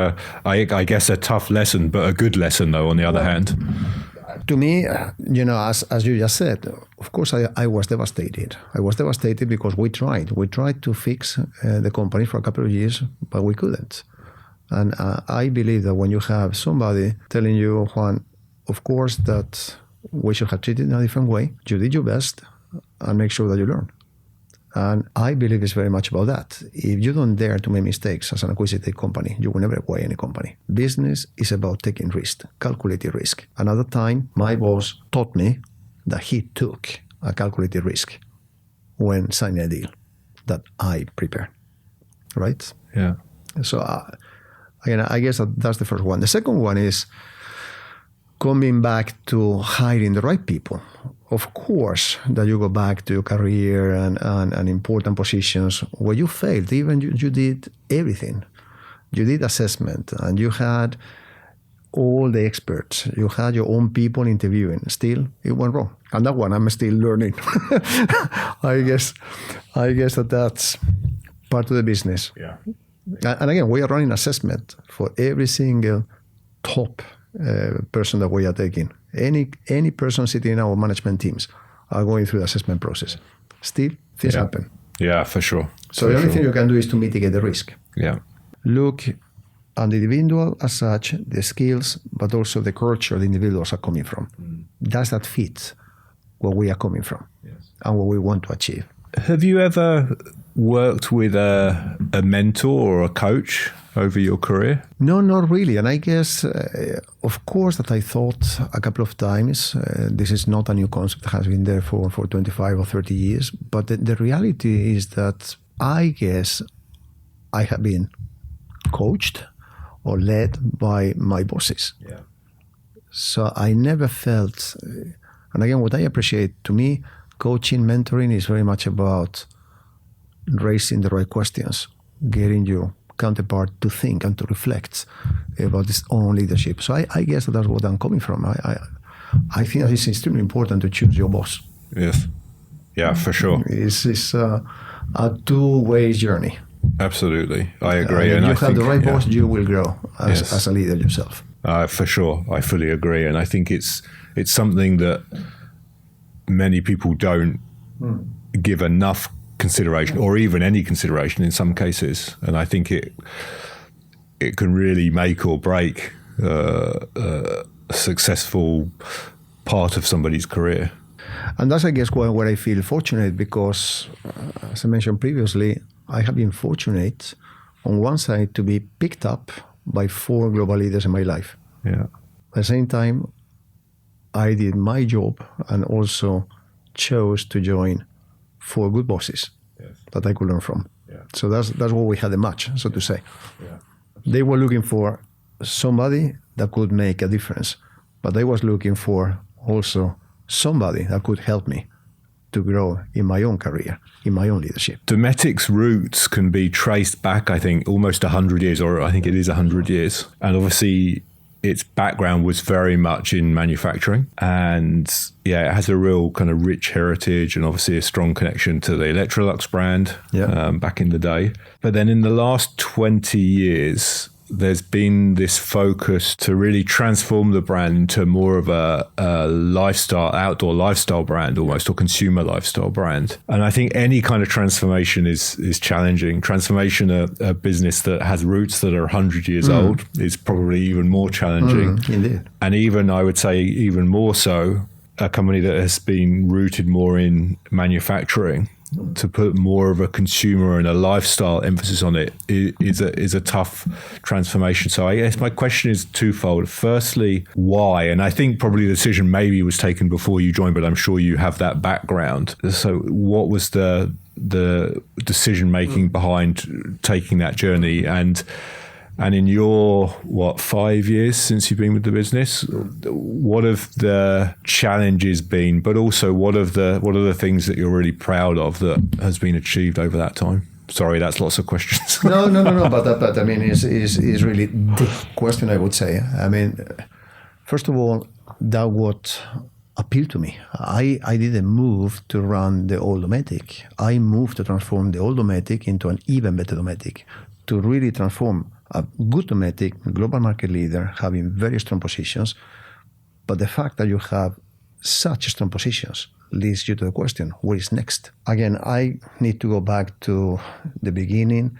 A: I guess a tough lesson, but a good lesson though. On the other hand. To me, as you just said, of course, I was devastated. I was devastated because we tried to fix the company for a couple of years, but we couldn't. And I believe that when you have somebody telling you, Juan, of course, that we should have treated it in a different way, you did your best, and make sure that you learn. And I believe it's very much about that. If you don't dare to make mistakes as an acquisitive company, you will never acquire any company. Business is about taking risk, calculated risk. Another time, my boss taught me that he took a calculated risk when signing a deal that I prepared, right? Yeah. So, again, I guess that's the first one. The second one is coming back to hiring the right people. Of course, that you go back to your career and important positions where you failed. Even you did everything. You did assessment and you had all the experts. You had your own people interviewing. Still, it went wrong. And that one, I'm still learning. I guess that's part of the business. Yeah. And again, we are running assessment for every single top person that we are taking. Any person sitting in our management teams are going through the assessment process. Still, things happen. Yeah, for sure. So the only thing you can do is to mitigate the risk. Yeah. Look And the individual as such, the skills, but also the culture the individuals are coming from. Does that fit where we are coming from and what we want to achieve?
B: Have you ever worked with a mentor or a coach over your career?
A: No, not really. And I guess, of course, that I thought a couple of times, this is not a new concept that has been there for 25 or 30 years. But the reality is that I guess I have been coached or led by my bosses.
B: Yeah.
A: So I never felt, and again, what I appreciate, to me, coaching, mentoring is very much about raising the right questions, getting your counterpart to think and to reflect about his own leadership. So I guess that's what I'm coming from. I think it's extremely important to choose your boss.
B: Yes. Yeah, for sure.
A: It's a two-way journey.
B: Absolutely. I agree.
A: And if you have the right boss,
B: yeah.
A: you will grow as a leader yourself.
B: For sure. I fully agree. And I think it's something that many people don't give enough consideration, or even any consideration in some cases. And I think it can really make or break a successful part of somebody's career.
A: And that's, I guess, where I feel fortunate because, as I mentioned previously, I have been fortunate on one side to be picked up by 4 global leaders in my life.
B: Yeah.
A: At the same time, I did my job and also chose to join 4 good bosses that I could learn from. Yeah. So that's what we had a match, so to say. Yeah. They were looking for somebody that could make a difference, but I was looking for also somebody that could help me to grow in my own career, in my own leadership.
B: Dometic's roots can be traced back, I think, almost 100 years, or I think it is 100 years. And obviously, its background was very much in manufacturing. And yeah, it has a real kind of rich heritage and obviously a strong connection to the Electrolux brand back in the day. But then in the last 20 years, there's been this focus to really transform the brand into more of a lifestyle, outdoor lifestyle brand almost, or consumer lifestyle brand. And I think any kind of transformation is challenging. Transformation, a business that has roots that are 100 years old, is probably even more challenging.
A: Indeed.
B: And even, I would say, even more so, a company that has been rooted more in manufacturing, to put more of a consumer and a lifestyle emphasis on it is a tough transformation. So I guess my question is twofold. Firstly, why? And I think probably the decision maybe was taken before you joined, but I'm sure you have that background. So what was the decision making behind taking that journey? And in your, 5 years since you've been with the business, what have the challenges been, but also what are the things that you're really proud of that has been achieved over that time? Sorry, that's lots of questions.
A: No. But I mean, is really the question, I would say. I mean, first of all, that what appealed to me. I didn't move to run the old Dometic. I moved to transform the old Dometic into an even better Dometic, to really transform a good Dometic, global market leader, having very strong positions. But the fact that you have such strong positions leads you to the question, what is next? Again, I need to go back to the beginning.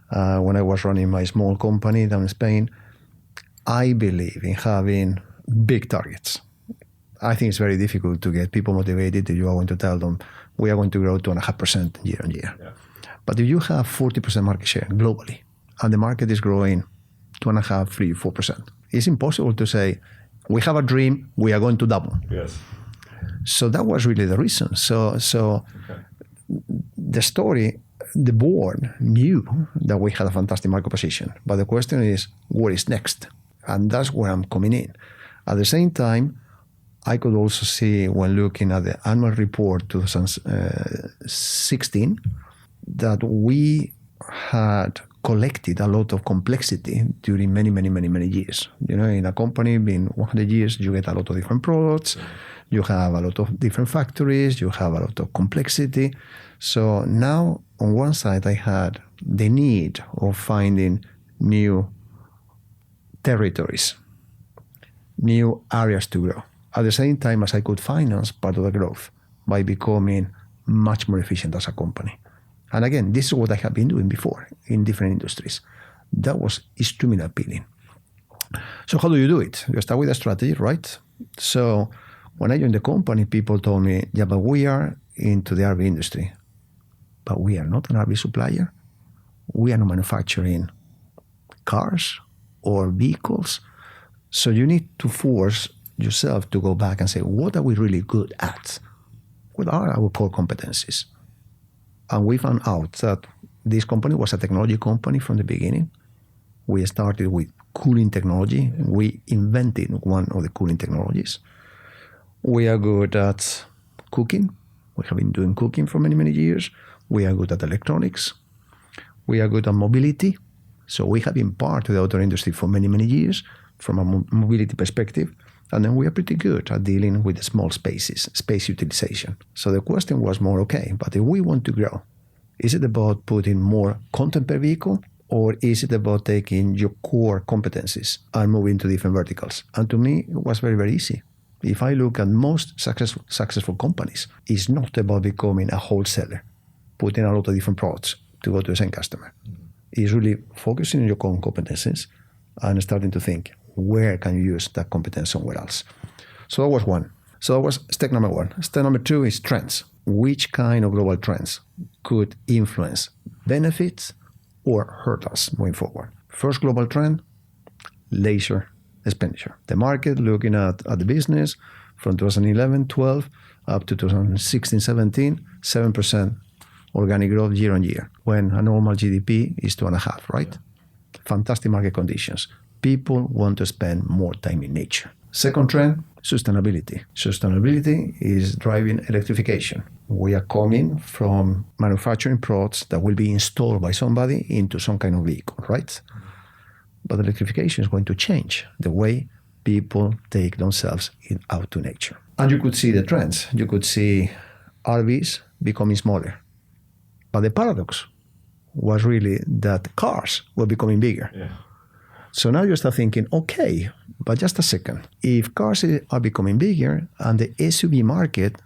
A: When I was running my small company down in Spain, I believe in having big targets. I think it's very difficult to get people motivated if you are going to tell them, we are going to grow 2.5% year on year. Yeah. But if you have 40% market share globally, and the market is growing 2.5%, 3%, 4%, it's impossible to say, we have a dream, we are going to double.
B: Yes.
A: So that was really the reason. So the story, the board knew that we had a fantastic market position. But the question is, what is next? And that's where I'm coming in. At the same time, I could also see when looking at the annual report 2016 that we had collected a lot of complexity during many years. You know, in a company being 100 years, you get a lot of different products, you have a lot of different factories, you have a lot of complexity. So now, on one side, I had the need of finding new territories, new areas to grow. At the same time as I could finance part of the growth by becoming much more efficient as a company. And again, this is what I have been doing before in different industries. That was extremely appealing. So how do you do it? You start with a strategy, right? So when I joined the company, people told me, yeah, but we are into the RV industry. But we are not an RV supplier. We are not manufacturing cars or vehicles. So you need to force yourself to go back and say, what are we really good at? What are our core competencies? And we found out that this company was a technology company from the beginning. We started with cooling technology. We invented one of the cooling technologies. We are good at cooking. We have been doing cooking for many, many years. We are good at electronics. We are good at mobility. So we have been part of the auto industry for many, many years from a mobility perspective. And then we are pretty good at dealing with the small spaces, space utilization. So the question was more, okay, but if we want to grow, is it about putting more content per vehicle, or is it about taking your core competencies and moving to different verticals? And to me, it was very, very easy. If I look at most successful companies, it's not about becoming a wholesaler, putting a lot of different products to go to the same customer. It's really focusing on your core competencies and starting to think, where can you use that competence somewhere else? So that was one. So that was step number one. Step number two is trends. Which kind of global trends could influence benefits or hurt us moving forward? First global trend, leisure expenditure. The market, looking at the business from 2011-12 up to 2016-17, 7% organic growth year on year, when a normal GDP is 2.5, right? Yeah. Fantastic market conditions. People want to spend more time in nature. Second trend, sustainability. Sustainability is driving electrification. We are coming from manufacturing products that will be installed by somebody into some kind of vehicle, right? But electrification is going to change the way people take themselves out to nature. And you could see the trends. You could see RVs becoming smaller. But the paradox was really that cars were becoming bigger. Yeah. So now you start thinking, okay, but just a second. If cars are becoming bigger and the SUV market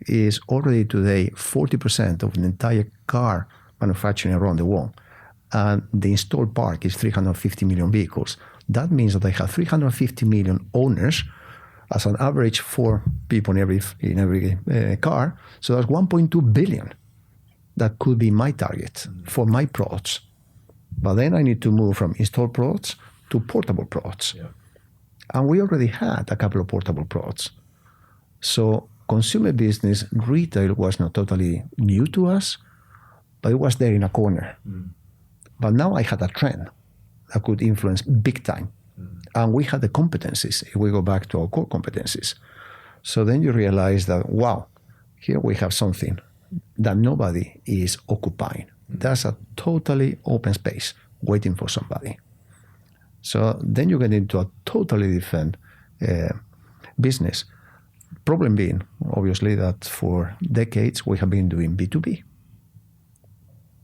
A: is already today 40% of the entire car manufacturing around the world, and the installed park is 350 million vehicles, that means that I have 350 million owners as an average 4 people in every car. So that's 1.2 billion. That could be my target for my products. But then I need to move from installed products to portable products. Yeah. And we already had a couple of portable products. So consumer business, retail was not totally new to us, but it was there in a corner. But now I had a trend that could influence big time. And we had the competencies, if we go back to our core competencies. So then you realize that, wow, here we have something that nobody is occupying. That's a totally open space waiting for somebody. So then you get into a totally different business. Problem being, obviously, that for decades we have been doing B2B.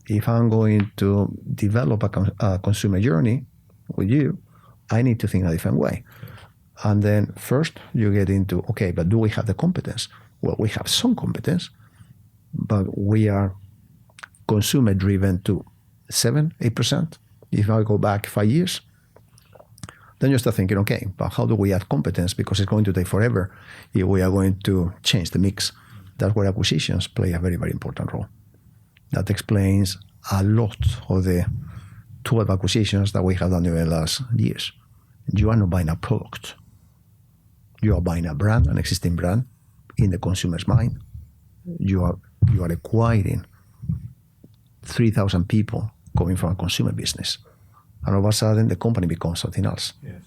A: If I'm going to develop a consumer journey with you, I need to think a different way. And then first you get into, okay, but do we have the competence? Well, we have some competence, but we are consumer driven to 7-8%. If I go back 5 years, then you start thinking, okay, but how do we add competence? Because it's going to take forever if we are going to change the mix. That's where acquisitions play a very, very important role. That explains a lot of the 12 acquisitions that we have done in the last years. You are not buying a product. You are buying a brand, an existing brand, in the consumer's mind. You are acquiring 3,000 people coming from a consumer business. And all of a sudden, the company becomes something else. Yes.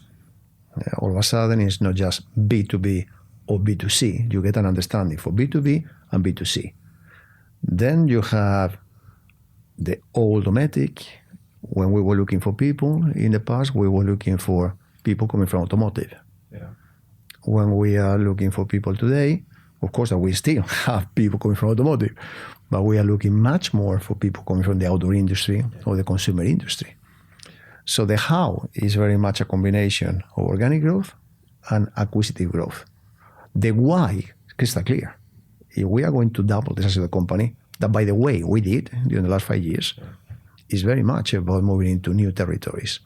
A: All of a sudden, it's not just B2B or B2C. You get an understanding for B2B and B2C. Then you have the old Dometic. When we were looking for people in the past, we were looking for people coming from automotive. Yeah. When we are looking for people today, of course, we still have people coming from automotive, but we are looking much more for people coming from the outdoor industry or the consumer industry. So the how is very much a combination of organic growth and acquisitive growth. The why is crystal clear. If we are going to double the size of the company, that, by the way, we did during the last 5 years, is very much about moving into new territories.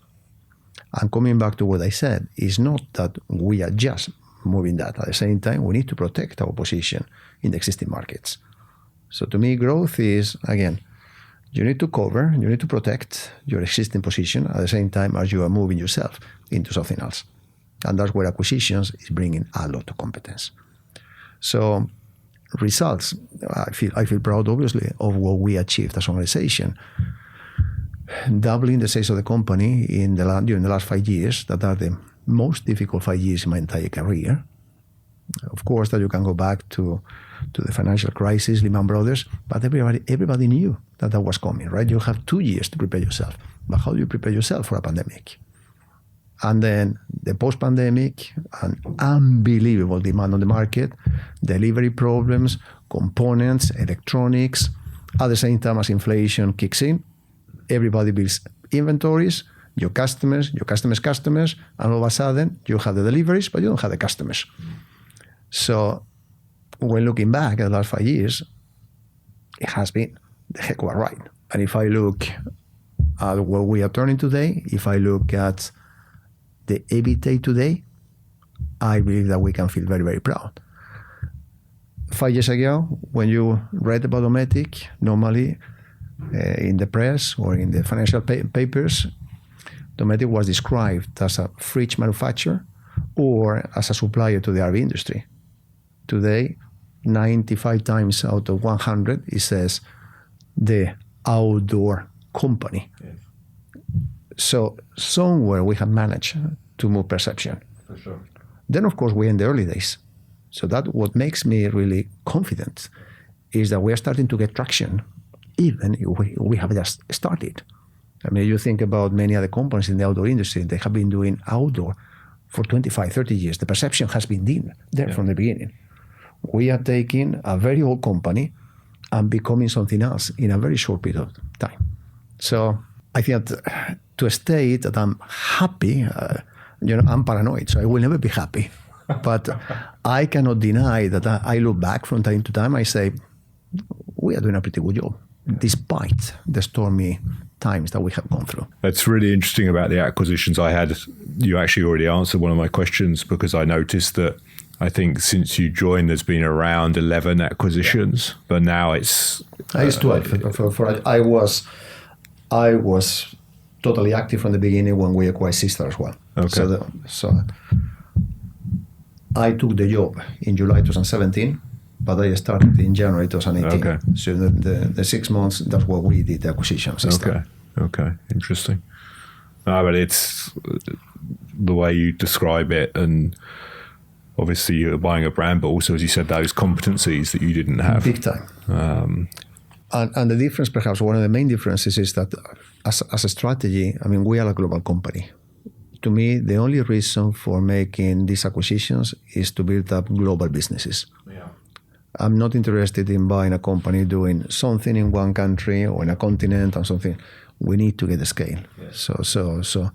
A: And coming back to what I said, it's not that we are just moving that. At the same time, we need to protect our position in the existing markets. So to me, growth is, again, you need to cover, you need to protect your existing position at the same time as you are moving yourself into something else. And that's where acquisitions is bringing a lot of competence. So results, I feel proud, obviously, of what we achieved as an organization. Doubling the size of the company during the last 5 years, that are the most difficult 5 years in my entire career. Of course, that you can go back to the financial crisis, Lehman Brothers, but everybody knew that was coming, right? You have 2 years to prepare yourself. But how do you prepare yourself for a pandemic? And then the post-pandemic, an unbelievable demand on the market, delivery problems, components, electronics. At the same time as inflation kicks in, everybody builds inventories, your customers, and all of a sudden you have the deliveries, but you don't have the customers. So when looking back at the last 5 years, it has been the heck of a ride. And if I look at what we are turning today, if I look at the EBITDA today, I believe that we can feel very, very proud. 5 years ago, when you read about Dometic, normally in the press or in the financial papers, Dometic was described as a fridge manufacturer or as a supplier to the RV industry. Today, 95 times out of 100, it says the outdoor company. Yes. So somewhere we have managed to move perception.
B: For sure.
A: Then, of course, we're in the early days. So that what makes me really confident is that we are starting to get traction, even if we have just started. I mean, you think about many other companies in the outdoor industry, they have been doing outdoor for 25, 30 years. The perception has been there from the beginning. We are taking a very old company and becoming something else in a very short period of time. So I think that to state that I'm happy, I'm paranoid, so I will never be happy. But I cannot deny that I look back from time to time, I say, we are doing a pretty good job, despite the stormy times that we have gone through.
B: That's really interesting about the acquisitions I had. You actually already answered one of my questions, because I noticed that I think since you joined, there's been around 11 acquisitions, but now it's
A: 12. I was totally active from the beginning when we acquired Sister as well.
B: Okay.
A: So I took the job in July 2017, but I started in January 2018.
B: Okay.
A: So the 6 months, that's what we did, the acquisition of Sister.
B: Okay, interesting. No, but it's the way you describe it, and obviously you're buying a brand, but also, as you said, those competencies that you didn't have.
A: Big time. And the difference, perhaps one of the main differences, is that as a strategy, I mean, we are a global company. To me, the only reason for making these acquisitions is to build up global businesses. Yeah. I'm not interested in buying a company doing something in one country or in a continent or something. We need to get the scale. Yes. So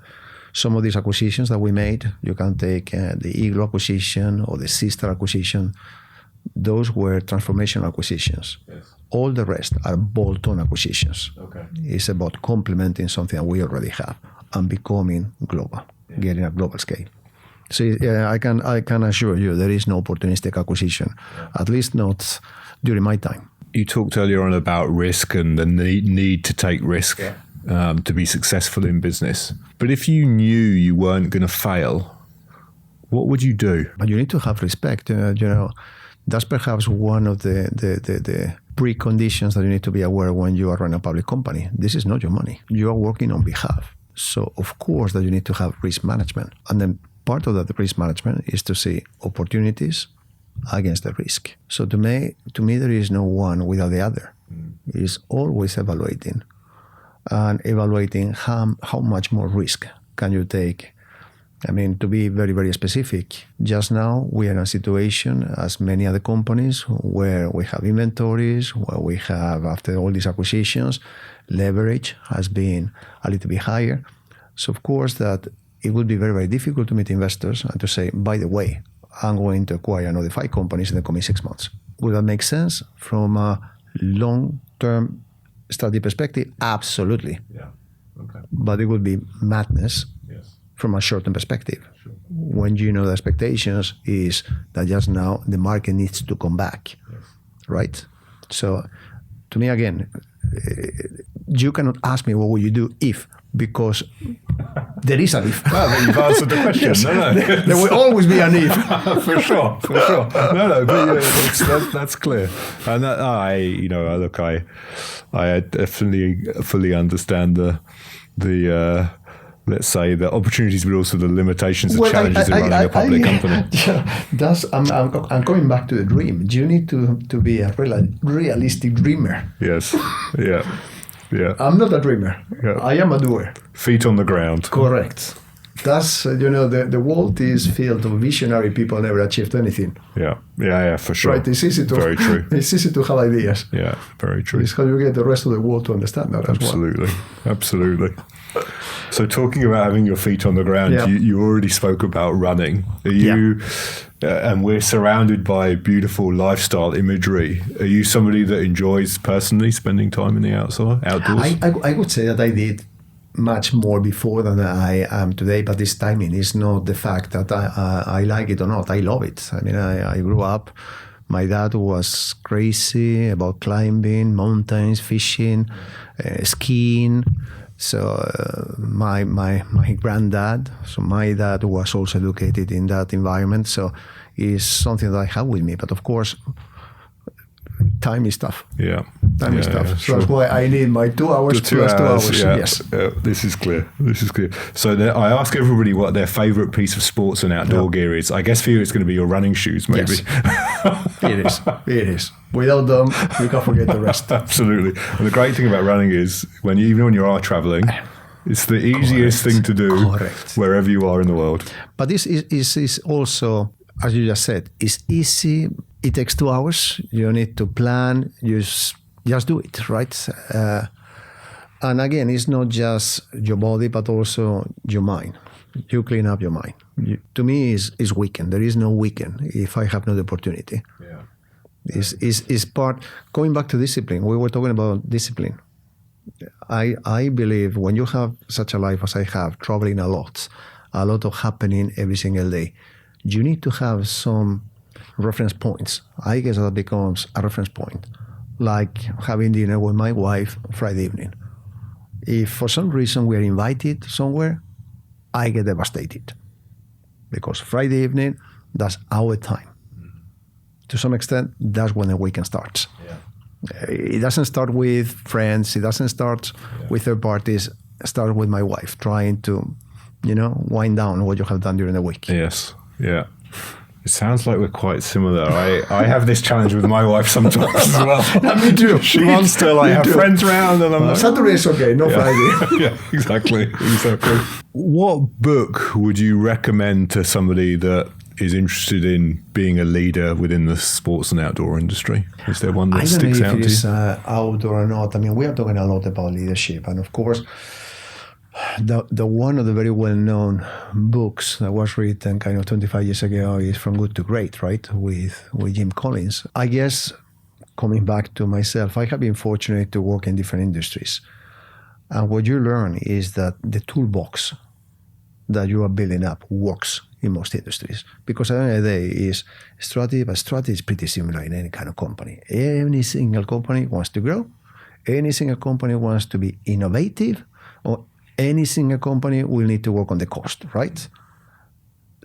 A: some of these acquisitions that we made, you can take the Igloo acquisition or the Sister acquisition. Those were transformational acquisitions. Yes. All the rest are bolt-on acquisitions. Okay. It's about complementing something that we already have and becoming global, getting a global scale. So I can assure you there is no opportunistic acquisition, at least not during my time.
B: You talked earlier on about risk and the need to take risk to be successful in business. But if you knew you weren't going to fail, what would you do?
A: But you need to have respect. That's perhaps one of the preconditions that you need to be aware of when you are running a public company. This is not your money. You are working on behalf. So of course that you need to have risk management. And then part of that risk management is to see opportunities against the risk. So to me there is no one without the other. It is always evaluating how much more risk can you take. I mean, to be very, very specific, just now we are in a situation, as many other companies, where we have inventories, where we have, after all these acquisitions, leverage has been a little bit higher. So of course that it would be very, very difficult to meet investors and to say, by the way, I'm going to acquire another 5 companies in the coming 6 months. Would that make sense from a long-term strategy perspective, absolutely.
B: Yeah. Okay.
A: But it would be madness
B: Yes.
A: from a short-term perspective.
B: Sure.
A: When you know the expectations is that just now the market needs to come back,
B: Yes.
A: right? So to me, again, you cannot ask me what will you do if, because there is an if.
B: Well, you've answered the question.
A: Yes.
B: No.
A: There will always be an if.
B: For sure. No, but that's clear. And that, I definitely fully understand the let's say the opportunities, but also the limitations and challenges in running a public company.
A: That's I'm coming back to the dream. You need to be a realistic dreamer.
B: Yes. Yeah. Yeah.
A: I'm not a dreamer.
B: Yeah.
A: I am a doer.
B: Feet on the ground.
A: Correct. That's, the world is filled of visionary people never achieved anything.
B: Yeah, for sure.
A: Right, it's easy to,
B: very true.
A: It's easy to have ideas.
B: Yeah, very true.
A: It's how you get the rest of the world to understand that as well.
B: Absolutely. So talking about having your feet on the ground, you already spoke about running. Are you, and we're surrounded by beautiful lifestyle imagery. Are you somebody that enjoys personally spending time in the outdoors?
A: I would say that I did much more before than I am today, but this timing is not the fact that I like it or not. I love it. I mean, I grew up, my dad was crazy about climbing, mountains, fishing, skiing. So my granddad, so my dad was also educated in that environment. So it's something that I have with me. But of course, time is tough. Time is tough. So that's why I need my 2 hours plus 2 hours. Yes.
B: This is clear. So I ask everybody what their favorite piece of sports and outdoor gear is. I guess for you, it's going to be your running shoes, maybe.
A: Yes. It is. Without them, you can forget the rest.
B: Absolutely. And the great thing about running is even when you are traveling, it's the easiest thing to do wherever you are in the world.
A: But this is also, as you just said, it's easy. It takes 2 hours. You don't need to plan. You just do it, right? And again, it's not just your body, but also your mind. You clean up your mind. To me, is weekend. There is no weekend if I have no opportunity. Is part, going back to discipline. We were talking about discipline. I believe when you have such a life as I have, traveling a lot of happening every single day, you need to have some reference points. I guess that becomes a reference point, like having dinner with my wife Friday evening. If for some reason we are invited somewhere, I get devastated because Friday evening, that's our time. To some extent, that's when the weekend starts. It doesn't start with friends. It doesn't start with third parties. It starts with my wife, trying to, wind down what you have done during the week.
B: Yes. Yeah. It sounds like we're quite similar. I have this challenge with my wife sometimes as well.
A: Me too.
B: She wants to have friends around, and I'm like,
A: Saturday is okay, no Friday.
B: Yeah, exactly. What book would you recommend to somebody that is interested in being a leader within the sports and outdoor industry? Is there one that sticks out to you? I don't know if it is
A: outdoor or not. I mean, we are talking a lot about leadership, and of course, the one of the very well-known books that was written kind of 25 years ago is From Good to Great, right, with Jim Collins. I guess, coming back to myself, I have been fortunate to work in different industries. And what you learn is that the toolbox that you are building up works in most industries. Because at the end of the day is strategy, but strategy is pretty similar in any kind of company. Any single company wants to grow. Any single company wants to be innovative, or any single company will need to work on the cost, right?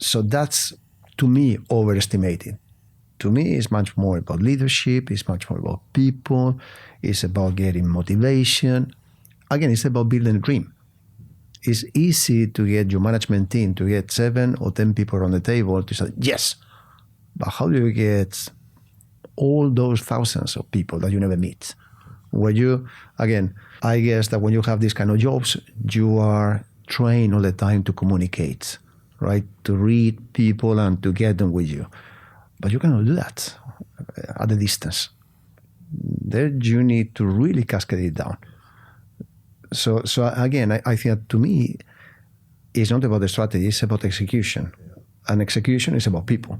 A: So that's, to me, overestimating. To me, it's much more about leadership. It's much more about people. It's about getting motivation. Again, it's about building a dream. It's easy to get your management team to get 7 or 10 people on the table to say, yes. But how do you get all those thousands of people that you never meet? Where again, I guess that when you have these kind of jobs, you are trained all the time to communicate, right? To read people and to get them with you. But you cannot do that at a distance. There you need to really cascade it down. So again, I think that to me, it's not about the strategy, it's about execution. And execution is about people.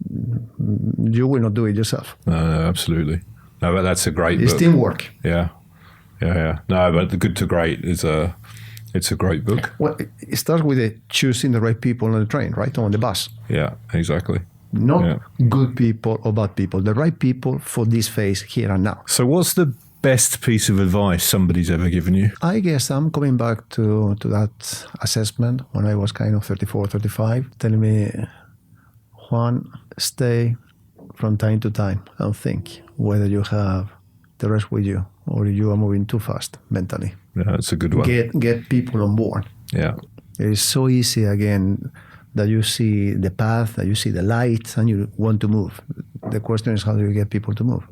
A: You will not do it yourself.
B: Absolutely. No, but that's a great book.
A: It's teamwork.
B: Yeah. Yeah. No, but The Good to Great it's a great book.
A: Well, it starts with choosing the right people on the train, right? On the bus.
B: Yeah, exactly.
A: Not good people or bad people, the right people for this phase here and now.
B: So what's the best piece of advice somebody's ever given you?
A: I guess I'm coming back to that assessment when I was kind of 34, 35, telling me, Juan, stay from time to time and think whether you have the rest with you or you are moving too fast mentally.
B: Yeah, that's a good one.
A: Get people on board.
B: Yeah.
A: It is so easy, again, that you see the path, that you see the light, and you want to move. The question is, how do you get people to move?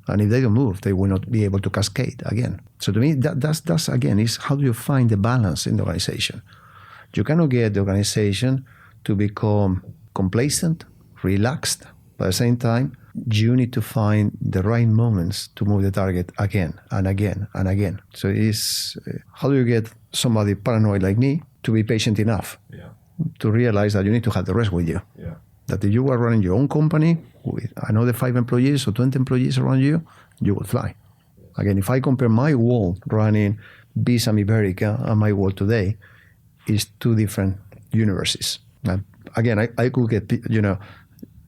A: And if they don't move, they will not be able to cascade again. So to me, that's again, is how do you find the balance in the organization? You cannot get the organization to become complacent, relaxed. But at the same time, you need to find the right moments to move the target again and again and again. So it's how do you get somebody paranoid like me to be patient enough to realize that you need to have the rest with you. Yeah. That if you are running your own company with another 5 employees or 20 employees around you, you will fly. Again, if I compare my world running Visa Iberica and my world today, is two different universes. And again, I could get,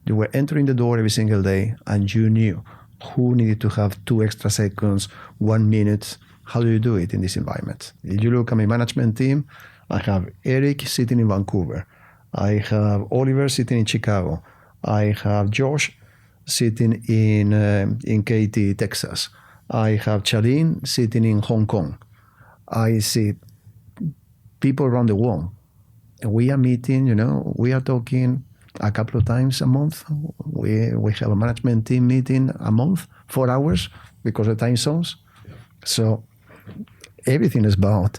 A: you were entering the door every single day and you knew who needed to have 2 extra seconds, 1 minute. How do you do it in this environment? If you look at my management team, I have Eric sitting in Vancouver. I have Oliver sitting in Chicago. I have Josh sitting in Katy, Texas. I have Charlene sitting in Hong Kong. I see people around the world. We are meeting, we are talking a couple of times a month. We have a management team meeting a month, 4 hours, because of time zones. So everything is about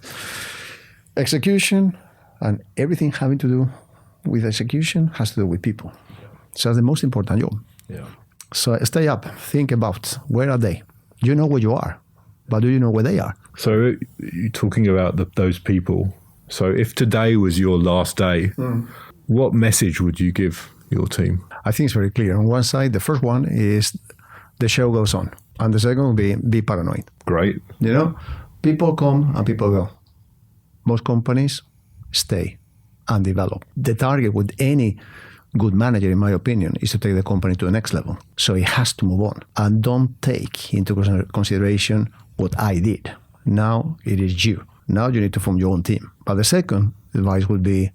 A: execution, and everything having to do with execution has to do with people. So that's the most important job. Yeah. So stay up, think about where are they? You know where you are, but do you know where they are?
B: So you're talking about those people. So if today was your last day, what message would you give your team?
A: I think it's very clear. On one side, the first one is the show goes on. And the second will be paranoid.
B: Great.
A: People come and people go. Most companies stay and develop. The target with any good manager, in my opinion, is to take the company to the next level. So it has to move on. And don't take into consideration what I did. Now it is you. Now you need to form your own team. But the second advice would be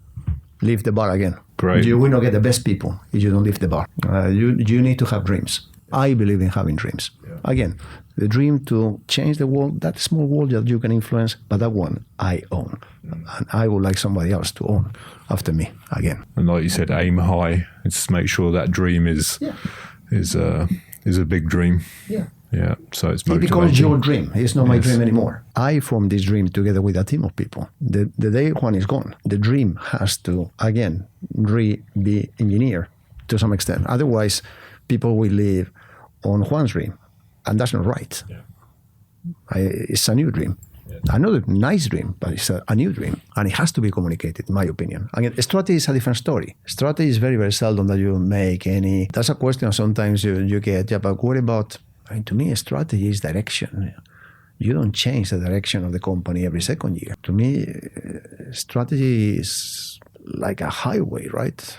A: lift the bar again.
B: Great.
A: You will not get the best people if you don't lift the bar. You need to have dreams. I believe in having dreams. Yeah. Again, the dream to change the world, that small world that you can influence, but that one I own. And I would like somebody else to own after me again.
B: And like you said, aim high. Just make sure that dream is a big dream.
A: Yeah.
B: Yeah. So it's
A: motivating. It becomes your dream. It's not my dream anymore. I formed this dream together with a team of people. The day Juan is gone, the dream has to, again, be engineered to some extent. Otherwise, people will live on Juan's dream, and that's not right. Yeah. It's a new dream. Yeah. Another nice dream, but it's a new dream, and it has to be communicated, in my opinion. Again, strategy is a different story. Strategy is very, very seldom that you make any. That's a question sometimes you get, but what about, to me, strategy is direction. You don't change the direction of the company every second year. To me, strategy is like a highway, right?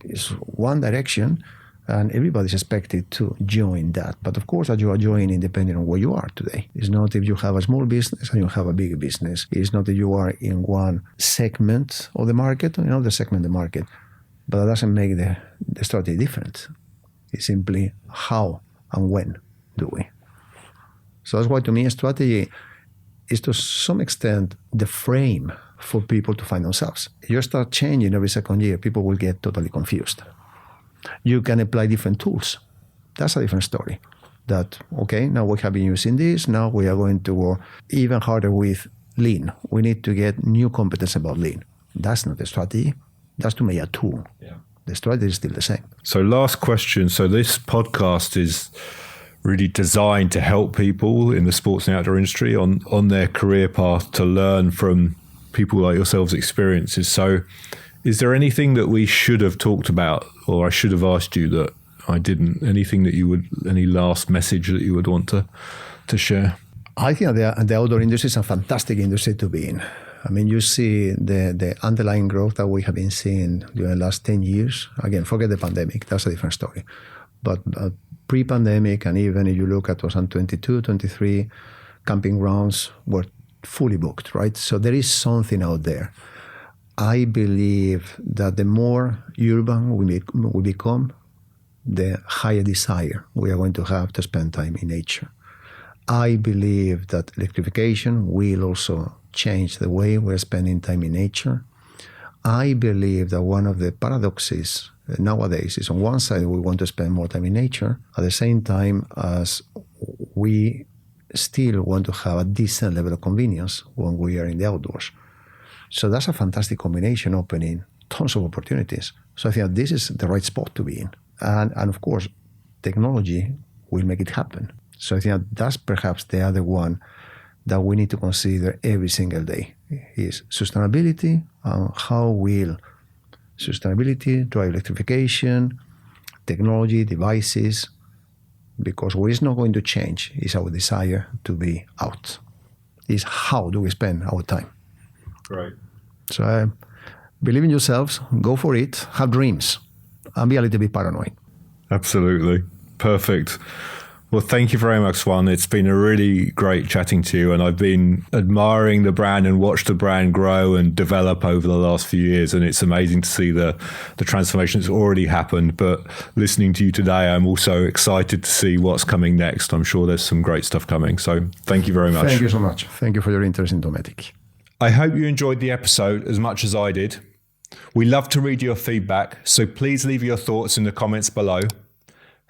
A: It's one direction, and everybody's expected to join that. But of course, that you are joining depending on where you are today. It's not if you have a small business and you have a big business. It's not if you are in one segment of the market or another segment of the market. But that doesn't make the strategy different. It's simply how and when do we. So that's why, to me, a strategy is to some extent the frame for people to find themselves. If you start changing every second year, people will get totally confused. You can apply different tools. That's a different story. That, okay, now we have been using this, now we are going to work even harder with lean. We need to get new competence about lean. That's not a strategy. That's to me a tool. Yeah. The strategy is still the same.
B: So last question. So this podcast is really designed to help people in the sports and outdoor industry on their career path to learn from people like yourselves' experiences. So is there anything that we should have talked about, or I should have asked you that I didn't? Anything that any last message that you would want to share?
A: I think the outdoor industry is a fantastic industry to be in. I mean, you see the underlying growth that we have been seeing during the last 10 years. Again, forget the pandemic. That's a different story. But pre-pandemic, and even if you look at 2022, 23, camping grounds were fully booked, right? So there is something out there. I believe that the more urban we become, the higher desire we are going to have to spend time in nature. I believe that electrification will also change the way we're spending time in nature. I believe that one of the paradoxes nowadays is, on one side, we want to spend more time in nature, at the same time as we still want to have a decent level of convenience when we are in the outdoors. So that's a fantastic combination, opening tons of opportunities. So I think this is the right spot to be in. And of course, technology will make it happen. So I think that's perhaps the other one that we need to consider every single day, is sustainability, and how will sustainability drive electrification, technology, devices, because what is not going to change is our desire to be out. Is how do we spend our time?
B: Right.
A: So believe in yourselves, go for it, have dreams, and be a little bit paranoid.
B: Absolutely. Perfect. Well, thank you very much, Juan. It's been a really great chatting to you, and I've been admiring the brand and watched the brand grow and develop over the last few years, and it's amazing to see the transformation that's already happened. But listening to you today, I'm also excited to see what's coming next. I'm sure there's some great stuff coming. So thank you very much.
A: Thank you so much. Thank you for your interest in Dometic.
B: I hope you enjoyed the episode as much as I did. We love to read your feedback, so please leave your thoughts in the comments below.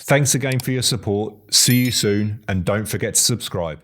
B: Thanks again for your support. See you soon, and don't forget to subscribe.